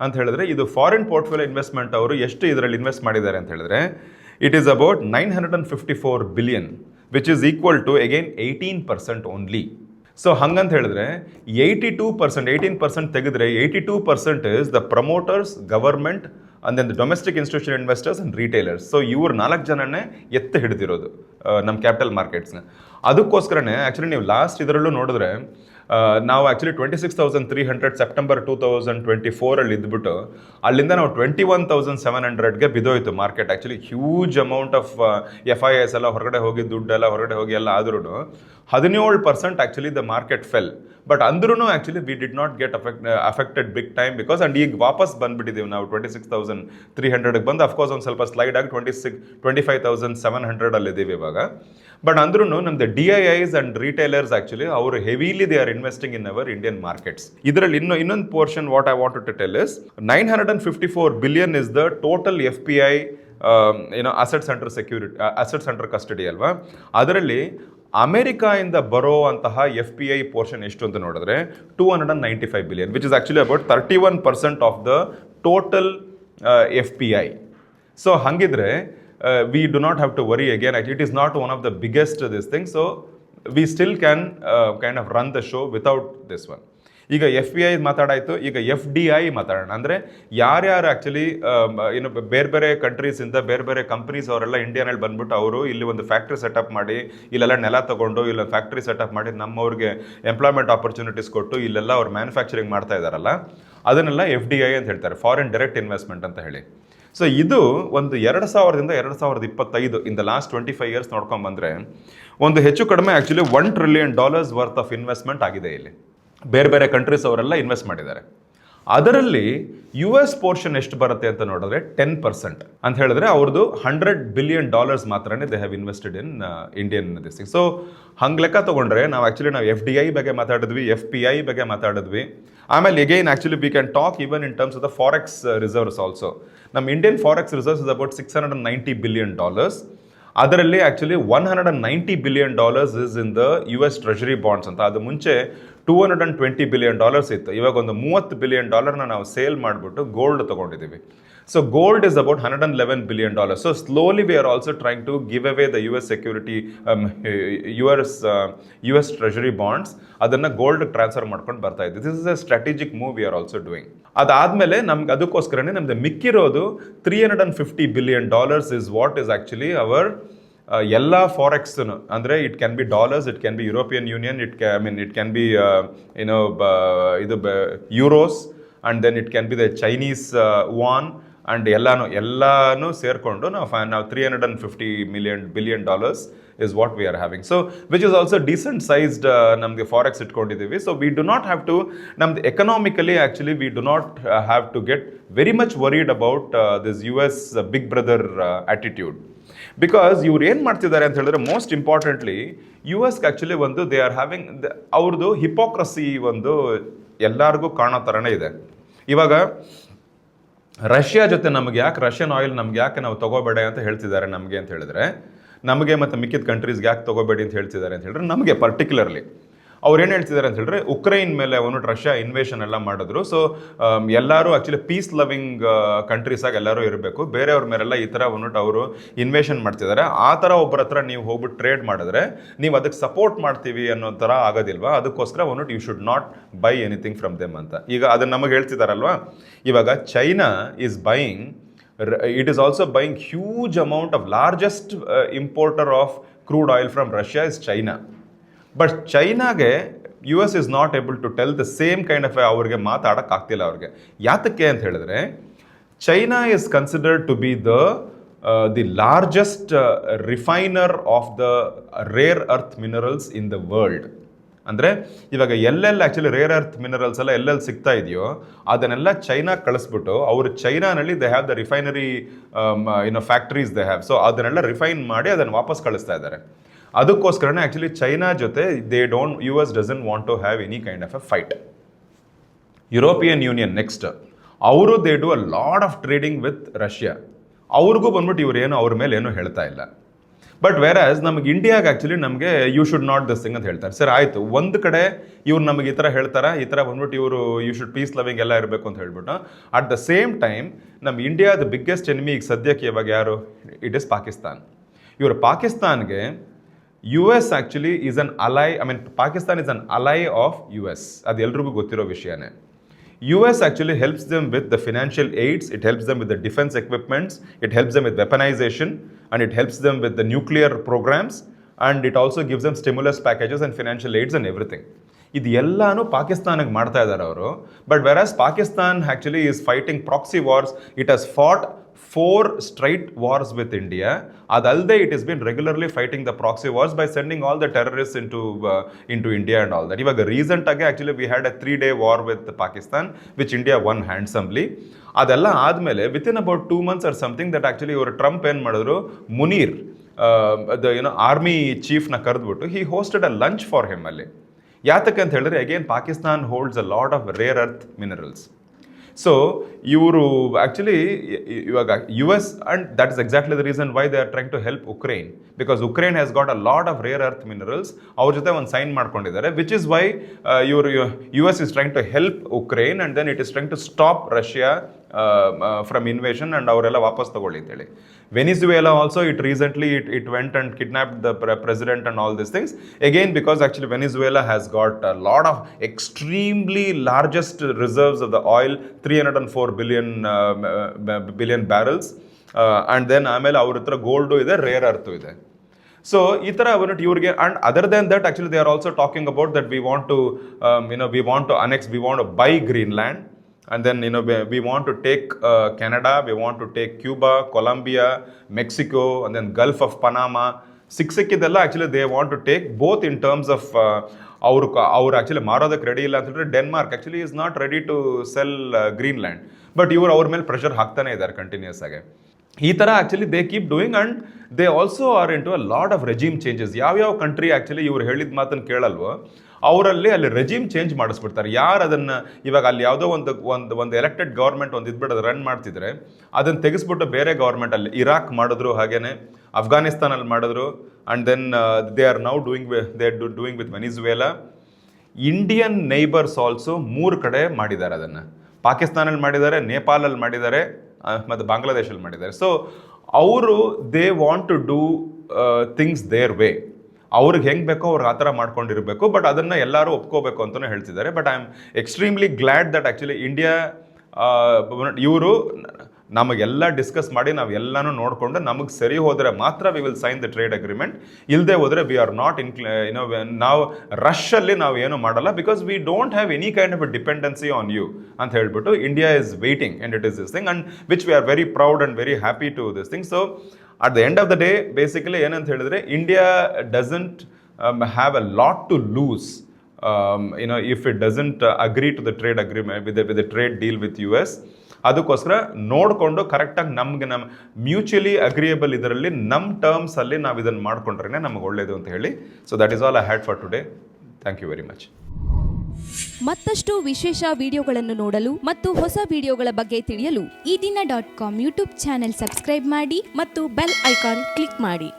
ಅಂತ ಹೇಳಿದ್ರೆ ಇದು ಫಾರಿನ್ ಪೋರ್ಟ್ಫೋಲಿಯೋ ಇನ್ವೆಸ್ಟ್ಮೆಂಟ್ ಅವರು ಎಷ್ಟು ಇದರಲ್ಲಿ ಇನ್ವೆಸ್ಟ್ ಮಾಡಿದ್ದಾರೆ ಅಂತ ಹೇಳಿದ್ರೆ it is about $954 billion which is equal to again 18% only. So ಹಂಗಂತ ಹೇಳಿದ್ರೆ 18% ತೆಗೆದ್ರೆ 82% is the promoters, government and then the domestic institution investors and retailers. So ಇವ್ರು 4 ಜನನೇ ಎತ್ತು ಹಿಡಿದಿರೋದು ನಮ್ಮ ಕ್ಯಾಪಿಟಲ್ ಮಾರ್ಕೆಟ್ಸ್ನ. ಅದಕ್ಕೋಸ್ಕರನೇ ಆ್ಯಕ್ಚುಲಿ ನೀವು ಲಾಸ್ಟ್ ಇದರಲ್ಲೂ ನೋಡಿದ್ರೆ ನಾವು ಆ್ಯಕ್ಚುಲಿ 26,300 ಸೆಪ್ಟೆಂಬರ್ 2024 ಇದ್ಬಿಟ್ಟು ಅಲ್ಲಿಂದ ನಾವು 21,700ಗೆ ಬಿದ್ದೋಯ್ತು market. Actually huge amount of FIIs ಎಲ್ಲ ಹೊರಗಡೆ ಹೋಗಿ, ದುಡ್ಡೆಲ್ಲ ಹೊರಗಡೆ ಹೋಗಿ ಎಲ್ಲ ಆದ್ರೂ 17% actually the market fell. But ಅಂದ್ರೂ actually we did not get affected big time because and ಈಗ ವಾಪಸ್ ಬಂದುಬಿಟ್ಟಿದ್ದೀವಿ ನಾವು 26,300ಗೆ ಬಂದು. ಅಫ್ಕೋರ್ಸ್ ಒಂದು ಸ್ವಲ್ಪ ಸ್ಲೈಡ್ ಆಗಿ 25,700 ಅಲ್ಲಿದ್ದೀವಿ ಇವಾಗ. ಬಟ್ ಅಂದ್ರೂ ನಮ್ದು DIIs ಅಂಡ್ ರಿಟೇಲರ್ಸ್ ಆ್ಯಕ್ಚುಲಿ ಅವರು heavily they are investing in our Indian markets. ಇದರಲ್ಲಿ ಇನ್ನೊಂದು portion what I wanted to tell is $954 billion is the total FPI assets under security, assets under custody ಅಲ್ವಾ. ಅದರಲ್ಲಿ ಅಮೆರಿಕಾಯಿಂದ ಬರೋ ಅಂತಹ FPI ಪೋರ್ಷನ್ ಎಷ್ಟು ಅಂತ ನೋಡಿದ್ರೆ $295 billion which is actually about 31% of the total FPI. So ಹಾಗಿದ್ರೆ we do not have to worry again. Actually, it is not one of the biggest this thing. So we still can kind of run the show without this one. ಈಗ FPI ಮಾತಾಡಾಯಿತು, ಈಗ FDI ಮಾತಾಡೋಣ. ಅಂದರೆ ಯಾರ್ಯಾರು ಆ್ಯಕ್ಚುಲಿ ಬೇರೆ ಬೇರೆ ಕಂಟ್ರೀಸಿಂದ ಬೇರೆ ಬೇರೆ ಕಂಪ್ನೀಸ್ ಅವರೆಲ್ಲ ಇಂಡಿಯಾನಲ್ಲಿ ಬಂದ್ಬಿಟ್ಟು ಅವರು ಇಲ್ಲಿ ಒಂದು ಫ್ಯಾಕ್ಟ್ರಿ ಸೆಟಪ್ ಮಾಡಿ, ಇಲ್ಲೆಲ್ಲ ನೆಲ ತೊಗೊಂಡು ಇಲ್ಲೊಂದು ಫ್ಯಾಕ್ಟ್ರಿ ಸೆಟಪ್ ಮಾಡಿ ನಮ್ಮವ್ರಿಗೆ ಎಂಪ್ಲಾಯ್ಮೆಂಟ್ ಆಪರ್ಚುನಿಟೀಸ್ ಕೊಟ್ಟು ಇಲ್ಲೆಲ್ಲ ಅವ್ರು ಮ್ಯಾನುಫ್ಯಾಕ್ಚರಿಂಗ್ ಮಾಡ್ತಾ ಇದ್ದಾರಲ್ಲ, ಅದನ್ನೆಲ್ಲ FDI ಅಂತ ಹೇಳ್ತಾರೆ, ಫಾರಿನ್ ಡೈರೆಕ್ಟ್ ಇನ್ವೆಸ್ಟ್ಮೆಂಟ್ ಅಂತ ಹೇಳಿ. ಸೊ ಇದು ಒಂದು 2000ರಿಂದ 2025 ಇನ್ ದ ಲಾಸ್ಟ್ 25 ಇಯರ್ಸ್ ನೋಡ್ಕೊಂಡ್ಬಂದರೆ ಒಂದು ಹೆಚ್ಚು ಕಡಿಮೆ actually $1 trillion worth of investment ಆಗಿದೆ ಇಲ್ಲಿ. ಬೇರೆ ಬೇರೆ ಕಂಟ್ರೀಸ್ ಅವರೆಲ್ಲ ಇನ್ವೆಸ್ಟ್ ಮಾಡಿದ್ದಾರೆ. ಅದರಲ್ಲಿ ಯು ಎಸ್ ಪೋರ್ಷನ್ ಎಷ್ಟು ಬರುತ್ತೆ ಅಂತ ನೋಡಿದ್ರೆ 10% ಅಂತ ಹೇಳಿದ್ರೆ ಅವ್ರದ್ದು $100 ಬಿಲಿಯನ್ ಮಾತ್ರನೇ they have invested in Indian this thing. So ಹಂಗೆ ಲೆಕ್ಕ ತೊಗೊಂಡ್ರೆ ನಾವು FDI ಬಗ್ಗೆ ಮಾತಾಡಿದ್ವಿ, FPI ಬಗ್ಗೆ ಮಾತಾಡಿದ್ವಿ. ಆಮೇಲೆ again actually we can talk even in terms of the forex reserves also. ನಮ್ಮ Indian forex reserves is about $690 billion. ಅದರಲ್ಲಿ actually $190 billion is in the US treasury bonds ಅಂತ. ಅದು ಮುಂಚೆ $220 ಬಿಲಿಯನ್ ಇತ್ತು. ಇವಾಗ ಒಂದು $30 ಬಿಲಿಯನ್ ನಾವು ಸೇಲ್ ಮಾಡಿಬಿಟ್ಟು ಗೋಲ್ಡ್ ತೊಗೊಂಡಿದ್ದೀವಿ. So gold is about $111 billion. So slowly we are also trying to give away the US security, US treasury bonds, ಅದನ್ನು ಗೋಲ್ಡ್ ಟ್ರಾನ್ಸ್ಫರ್ ಮಾಡ್ಕೊಂಡು ಬರ್ತಾ ಇದ್ದೀವಿ. This is a strategic move we are also doing. ಅದಾದಮೇಲೆ ನಮ್ಗೆ ಅದಕ್ಕೋಸ್ಕರನೇ ನಮ್ದು ಮಿಕ್ಕಿರೋದು $350 billion is what is actually our ಎಲ್ಲ ಫಾರೆಕ್ಸ್ನು. ಅಂದರೆ it can be dollars, it can be European Union, it can be ಇದು euros, and then it can be the Chinese one, and ಎಲ್ಲಾನು ಸೇರಿಕೊಂಡು ನಾವು $350 billion is what we are having. So which is also decent sized ನಮಗೆ ಫಾರೆಕ್ಸ್ ಇಟ್ಕೊಂಡಿದ್ದೀವಿ. So we do not have to, ನಮ್ದು economically actually we do not have to get very much worried about this US big brother attitude. Because ಇವ್ರು ಏನು ಮಾಡ್ತಿದ್ದಾರೆ ಅಂತ ಹೇಳಿದ್ರೆ, ಮೋಸ್ಟ್ ಇಂಪಾರ್ಟೆಂಟ್ಲಿ US ಆ್ಯಕ್ಚುಲಿ ಒಂದು ದೇ ಆರ್ ಹ್ಯಾವಿಂಗ್ ಅವ್ರದ್ದು ಹಿಪೋಕ್ರಸಿ ಒಂದು ಎಲ್ಲರಿಗೂ ಕಾಣೋ ಥರನೇ ಇದೆ. ಇವಾಗ ರಷ್ಯಾ ಜೊತೆ ನಮ್ಗೆ ಯಾಕೆ ರಷ್ಯನ್ ಆಯಿಲ್ ನಮ್ಗೆ ಯಾಕೆ ನಾವು ತಗೋಬೇಡ ಅಂತ ಹೇಳ್ತಿದ್ದಾರೆ ನಮಗೆ ಅಂತ ಹೇಳಿದ್ರೆ, ನಮಗೆ ಮತ್ತು ಮಿಕ್ಕಿದ ಕಂಟ್ರೀಸ್ಗೆ ಯಾಕೆ ತಗೋಬೇಡಿ ಅಂತ ಹೇಳ್ತಿದ್ದಾರೆ ಅಂತ ಹೇಳಿದ್ರೆ, ನಮಗೆ ಪರ್ಟಿಕ್ಯುಲರ್ಲಿ ಅವ್ರು ಏನು ಹೇಳ್ತಿದ್ದಾರೆ ಅಂತ ಹೇಳಿದ್ರೆ, ಉಕ್ರೈನ್ ಮೇಲೆ ಅವನು ರಷ್ಯಾ ಇನ್ವೇಷನ್ ಎಲ್ಲ ಮಾಡಿದ್ರು. ಸೊ ಎಲ್ಲರೂ ಆ್ಯಕ್ಚುಲಿ ಪೀಸ್ ಲವಿಂಗ್ ಕಂಟ್ರೀಸಾಗಿ ಎಲ್ಲರೂ ಇರಬೇಕು, ಬೇರೆಯವ್ರ ಮೇಲೆಲ್ಲ ಈ ಥರ ಅವರು ಇನ್ವೇಷನ್ ಮಾಡ್ತಿದ್ದಾರೆ. ಆ ಥರ ಒಬ್ಬರ ಹತ್ರ ನೀವು ಹೋಗ್ಬಿಟ್ಟು ಟ್ರೇಡ್ ಮಾಡಿದ್ರೆ ನೀವು ಅದಕ್ಕೆ ಸಪೋರ್ಟ್ ಮಾಡ್ತೀವಿ ಅನ್ನೋ ಥರ ಆಗೋದಿಲ್ವಾ? ಅದಕ್ಕೋಸ್ಕರ you should not buy anything from them ಅಂತ. ಈಗ ಅದನ್ನು ನಮಗೆ ಹೇಳ್ತಿದ್ದಾರಲ್ವಾ, ಇವಾಗ China is buying, it is also buying huge amount of largest importer of crude oil from Russia is China. But Chinaಗೆ US is not able to tell the same kind of ಅವ್ರಿಗೆ ಮಾತಾಡೋಕ್ಕೆ ಆಗ್ತಿಲ್ಲ ಅವ್ರಿಗೆ. ಯಾತಕ್ಕೆ ಅಂತ ಹೇಳಿದ್ರೆ, China is considered to be the largest refiner of the rare earth minerals in the world. ಅಂದರೆ ಇವಾಗ ಎಲ್ಲೆಲ್ಲ ಆ್ಯಕ್ಚುಲಿ ರೇರ್ ಅರ್ತ್ ಮಿನರಲ್ಸ್ ಎಲ್ಲ ಎಲ್ಲೆಲ್ಲಿ ಸಿಗ್ತಾ ಇದೆಯೋ ಅದನ್ನೆಲ್ಲ ಚೈನಾ ಕಳಿಸ್ಬಿಟ್ಟು, ಅವರು ಚೈನಾನಲ್ಲಿ they have the refinery factories they have. So ಅದನ್ನೆಲ್ಲ ರಿಫೈನ್ ಮಾಡಿ ಅದನ್ನು ವಾಪಸ್ ಕಳಿಸ್ತಾ ಇದ್ದಾರೆ. ಅದಕ್ಕೋಸ್ಕರನೇ ಆ್ಯಕ್ಚುಲಿ ಚೈನಾ ಜೊತೆ US doesn't want to have any kind of a fight. European Union next, ಅವರು they do a lot of trading with Russia. ಅವ್ರಿಗೂ ಬಂದ್ಬಿಟ್ಟು ಇವ್ರೇನು ಅವ್ರ ಮೇಲೆ ಏನೂ ಹೇಳ್ತಾ ಇಲ್ಲ. ಬಟ್ ವೆರಾಸ್ ನಮಗೆ ಇಂಡಿಯಾಗೆ ಆ್ಯಕ್ಚುಲಿ ನಮಗೆ you should not this thing ಅಂತ ಹೇಳ್ತಾರೆ. ಸರ್ ಆಯಿತು, ಒಂದು ಕಡೆ ಇವ್ರು ನಮಗೆ ಈ ಥರ ಹೇಳ್ತಾರೆ, ಈ ಥರ ಬಂದ್ಬಿಟ್ಟು ಇವರು ಯು ಶುಡ್ ಪೀಸ್ ಲವಿಂಗ್ ಎಲ್ಲ ಇರಬೇಕು ಅಂತ ಹೇಳ್ಬಿಟ್ಟು, ಅಟ್ ದ ಸೇಮ್ ಟೈಮ್ ನಮ್ಮ ಇಂಡಿಯಾದ ಬಿಗ್ಗೆಸ್ಟ್ ಎನಿಮಿ ಈಗ ಸದ್ಯಕ್ಕೆ ಇವಾಗ ಯಾರು? It is Pakistan. ಇವರು ಪಾಕಿಸ್ತಾನ್ಗೆ US actually is an ally, Pakistan is an ally of US. ಅದು ಎಲ್ರಿಗೂ ಗೊತ್ತಿರೋ ವಿಷಯನೇ. US actually helps them with the financial aids, it helps them with the defense equipments, it helps them with weaponization, and it helps them with the nuclear programs, and it also gives them stimulus packages and financial aids and everything. ಇದು ಎಲ್ಲಾನು ಪಾಕಿಸ್ತಾನಿಗೆ ಮಾಡ್ತಾ ಇದ್ದಾರೆ ಅವರು. But whereas Pakistan actually is fighting proxy wars. It has fought 4 straight wars with India. ಅದಲ್ಲದೆ it has been regularly fighting the proxy wars by sending all the terrorists into India and all that. ಇವಾಗ ರೀಸೆಂಟ್ ಆಗಿ actually we had a 3-day war with Pakistan which India won handsomely. ಅದೆಲ್ಲ ಆದಮೇಲೆ within about 2 months or something that actually ಇವರು ಟ್ರಂಪ್ ಏನು ಮಾಡಿದ್ರು, ಮುನೀರ್ ಆರ್ಮಿ ಚೀಫ್ನ ಕರೆದ್ಬಿಟ್ಟು he hosted a lunch for him ಅಲ್ಲಿ. ಯಾತಕ್ಕೆ ಅಂತ ಹೇಳಿದ್ರೆ, again Pakistan holds a lot of rare earth minerals. So ಇವರು ಆ್ಯಕ್ಚುಲಿ ಇವಾಗ US, and that is exactly the reason why they are trying to help Ukraine, because Ukraine has got a lot of rare earth minerals. ಅವ್ರ ಜೊತೆ ಒಂದು ಸೈನ್ ಮಾಡ್ಕೊಂಡಿದ್ದಾರೆ, which is why US is trying to help Ukraine, and then it is trying to stop Russia from invasion, and ಅವರೆಲ್ಲ ವಾಪಸ್ ತಗೊಳ್ಳಿ ಅಂತೇಳಿ. Venezuela also, it went and kidnapped the president and all these things. Again, because actually Venezuela has got a lot of extremely largest reserves of the oil, 304 billion barrels. And then ಆಮೇಲೆ ಅವ್ರ ಹತ್ರ ಗೋಲ್ಡು ಇದೆ, ರೇರ್ ಅರ್ಥು ಇದೆ. ಸೊ ಈ ಥರ ಬಂದ್ಬಿಟ್ಟು ಇವ್ರಿಗೆ, and other then that actually they are also talking about that we want to annex, we want to buy Greenland. And then, we want to take Canada, we want to take Cuba, Colombia, Mexico, and then Gulf of Panama. ಸಿಕ್ಕಿದ್ದೆಲ್ಲ actually they want to take both in terms of ಅವ್ರು ಆ್ಯಕ್ಚುಲಿ ಮಾರೋದಕ್ಕೆ ರೆಡಿ ಇಲ್ಲ ಅಂತಂದರೆ Denmark actually is not ready to sell Greenland, but ಇವ್ರು ಅವ್ರ ಮೇಲೆ ಪ್ರೆಷರ್ ಹಾಕ್ತಾನೆ ಇದ್ದಾರೆ ಕಂಟಿನ್ಯೂಸ್ ಆಗಿ. ಈ ಥರ actually they keep doing and they also are in to a lot of regime changes. ಯಾವ್ಯಾವ ಕಂಟ್ರಿ ಆ್ಯಕ್ಚುಲಿ ಇವ್ರು ಹೇಳಿದ ಮಾತನ್ನು ಕೇಳಲ್ವೋ ಅವರಲ್ಲಿ ಅಲ್ಲಿ ರೆಜಿಮ್ ಚೇಂಜ್ ಮಾಡಿಸ್ಬಿಡ್ತಾರೆ. ಯಾರು ಅದನ್ನು ಇವಾಗ ಅಲ್ಲಿ ಯಾವುದೋ ಒಂದು ಎಲೆಕ್ಟೆಡ್ ಗೌರ್ಮೆಂಟ್ ಒಂದು ಇದ್ಬಿಟ್ಟು ಅದು ರನ್ ಮಾಡ್ತಿದ್ರೆ ಅದನ್ನು ತೆಗೆಸ್ಬಿಟ್ಟು ಬೇರೆ ಗೌರ್ಮೆಂಟ್ ಅಲ್ಲಿ ಇರಾಕ್ ಮಾಡಿದ್ರು, ಹಾಗೇನೆ ಅಫ್ಘಾನಿಸ್ತಾನಲ್ಲಿ ಮಾಡಿದ್ರು, and then they are now doing with Venezuela. Indian neighbours also 3 ಕಡೆ ಮಾಡಿದ್ದಾರೆ ಅದನ್ನು. ಪಾಕಿಸ್ತಾನಲ್ಲಿ ಮಾಡಿದ್ದಾರೆ, ನೇಪಾಳಲ್ಲಿ ಮಾಡಿದ್ದಾರೆ, ಮತ್ತು ಬಾಂಗ್ಲಾದೇಶಲ್ಲಿ ಮಾಡಿದ್ದಾರೆ. ಸೊ ಅವರು they want to do things their way. ಅವ್ರಿಗೆ ಹೆಂಗೆ ಬೇಕೋ ಅವ್ರಿಗೆ ಆ ಥರ ಮಾಡ್ಕೊಂಡಿರಬೇಕು, ಬಟ್ ಅದನ್ನು ಎಲ್ಲರೂ ಒಪ್ಕೋಬೇಕು ಅಂತಲೇ ಹೇಳ್ತಿದ್ದಾರೆ. But I am extremely glad that actually India ಇವರು ನಮಗೆಲ್ಲ ಡಿಸ್ಕಸ್ ಮಾಡಿ ನಾವೆಲ್ಲನೂ ನೋಡಿಕೊಂಡು ನಮಗೆ ಸರಿ ಹೋದರೆ ಮಾತ್ರ we will sign the trade agreement. ಇಲ್ಲದೆ ಹೋದರೆ ವಿ ಆರ್ ನಾಟ್ ನಾವು ರಶಲ್ಲಿ ನಾವು ಏನು ಮಾಡಲ್ಲ, because we don't have any kind of a dependency on you ಅಂತ ಹೇಳ್ಬಿಟ್ಟು India is waiting and it is this thing and which we are very proud and very happy to this thing. So at the end of the day, basically ಏನಂತ ಹೇಳಿದ್ರೆ India doesn't have a lot to lose if it doesn't agree to the trade agreement with the trade deal with US. ಅದಕ್ಕೋಸ್ಕರ ನೋಡಿಕೊಂಡು ಕರೆಕ್ಟಾಗಿ ನಮ್ಮ ಮ್ಯೂಚುವಲಿ ಅಗ್ರಿಯಬಲ್ ಇದರಲ್ಲಿ ನಮ್ಮ ಟರ್ಮ್ಸಲ್ಲಿ ನಾವು ಇದನ್ನು ಮಾಡ್ಕೊಂಡ್ರೆ ನಮಗೆ ಒಳ್ಳೆಯದು ಅಂತ ಹೇಳಿ. So that is all I had for today. Thank you very much. ಮತ್ತಷ್ಟು ವಿಶೇಷ ವಿಡಿಯೋಗಳನ್ನು ನೋಡಲು ಮತ್ತು ಹೊಸ ವಿಡಿಯೋಗಳ ಬಗ್ಗೆ ತಿಳಿಯಲು EDina.com ಯೂಟ್ಯೂಬ್ ಚಾನೆಲ್ ಸಬ್ಸ್ಕ್ರೈಬ್ ಮಾಡಿ ಮತ್ತು ಬೆಲ್ ಐಕಾನ್ ಕ್ಲಿಕ್ ಮಾಡಿ.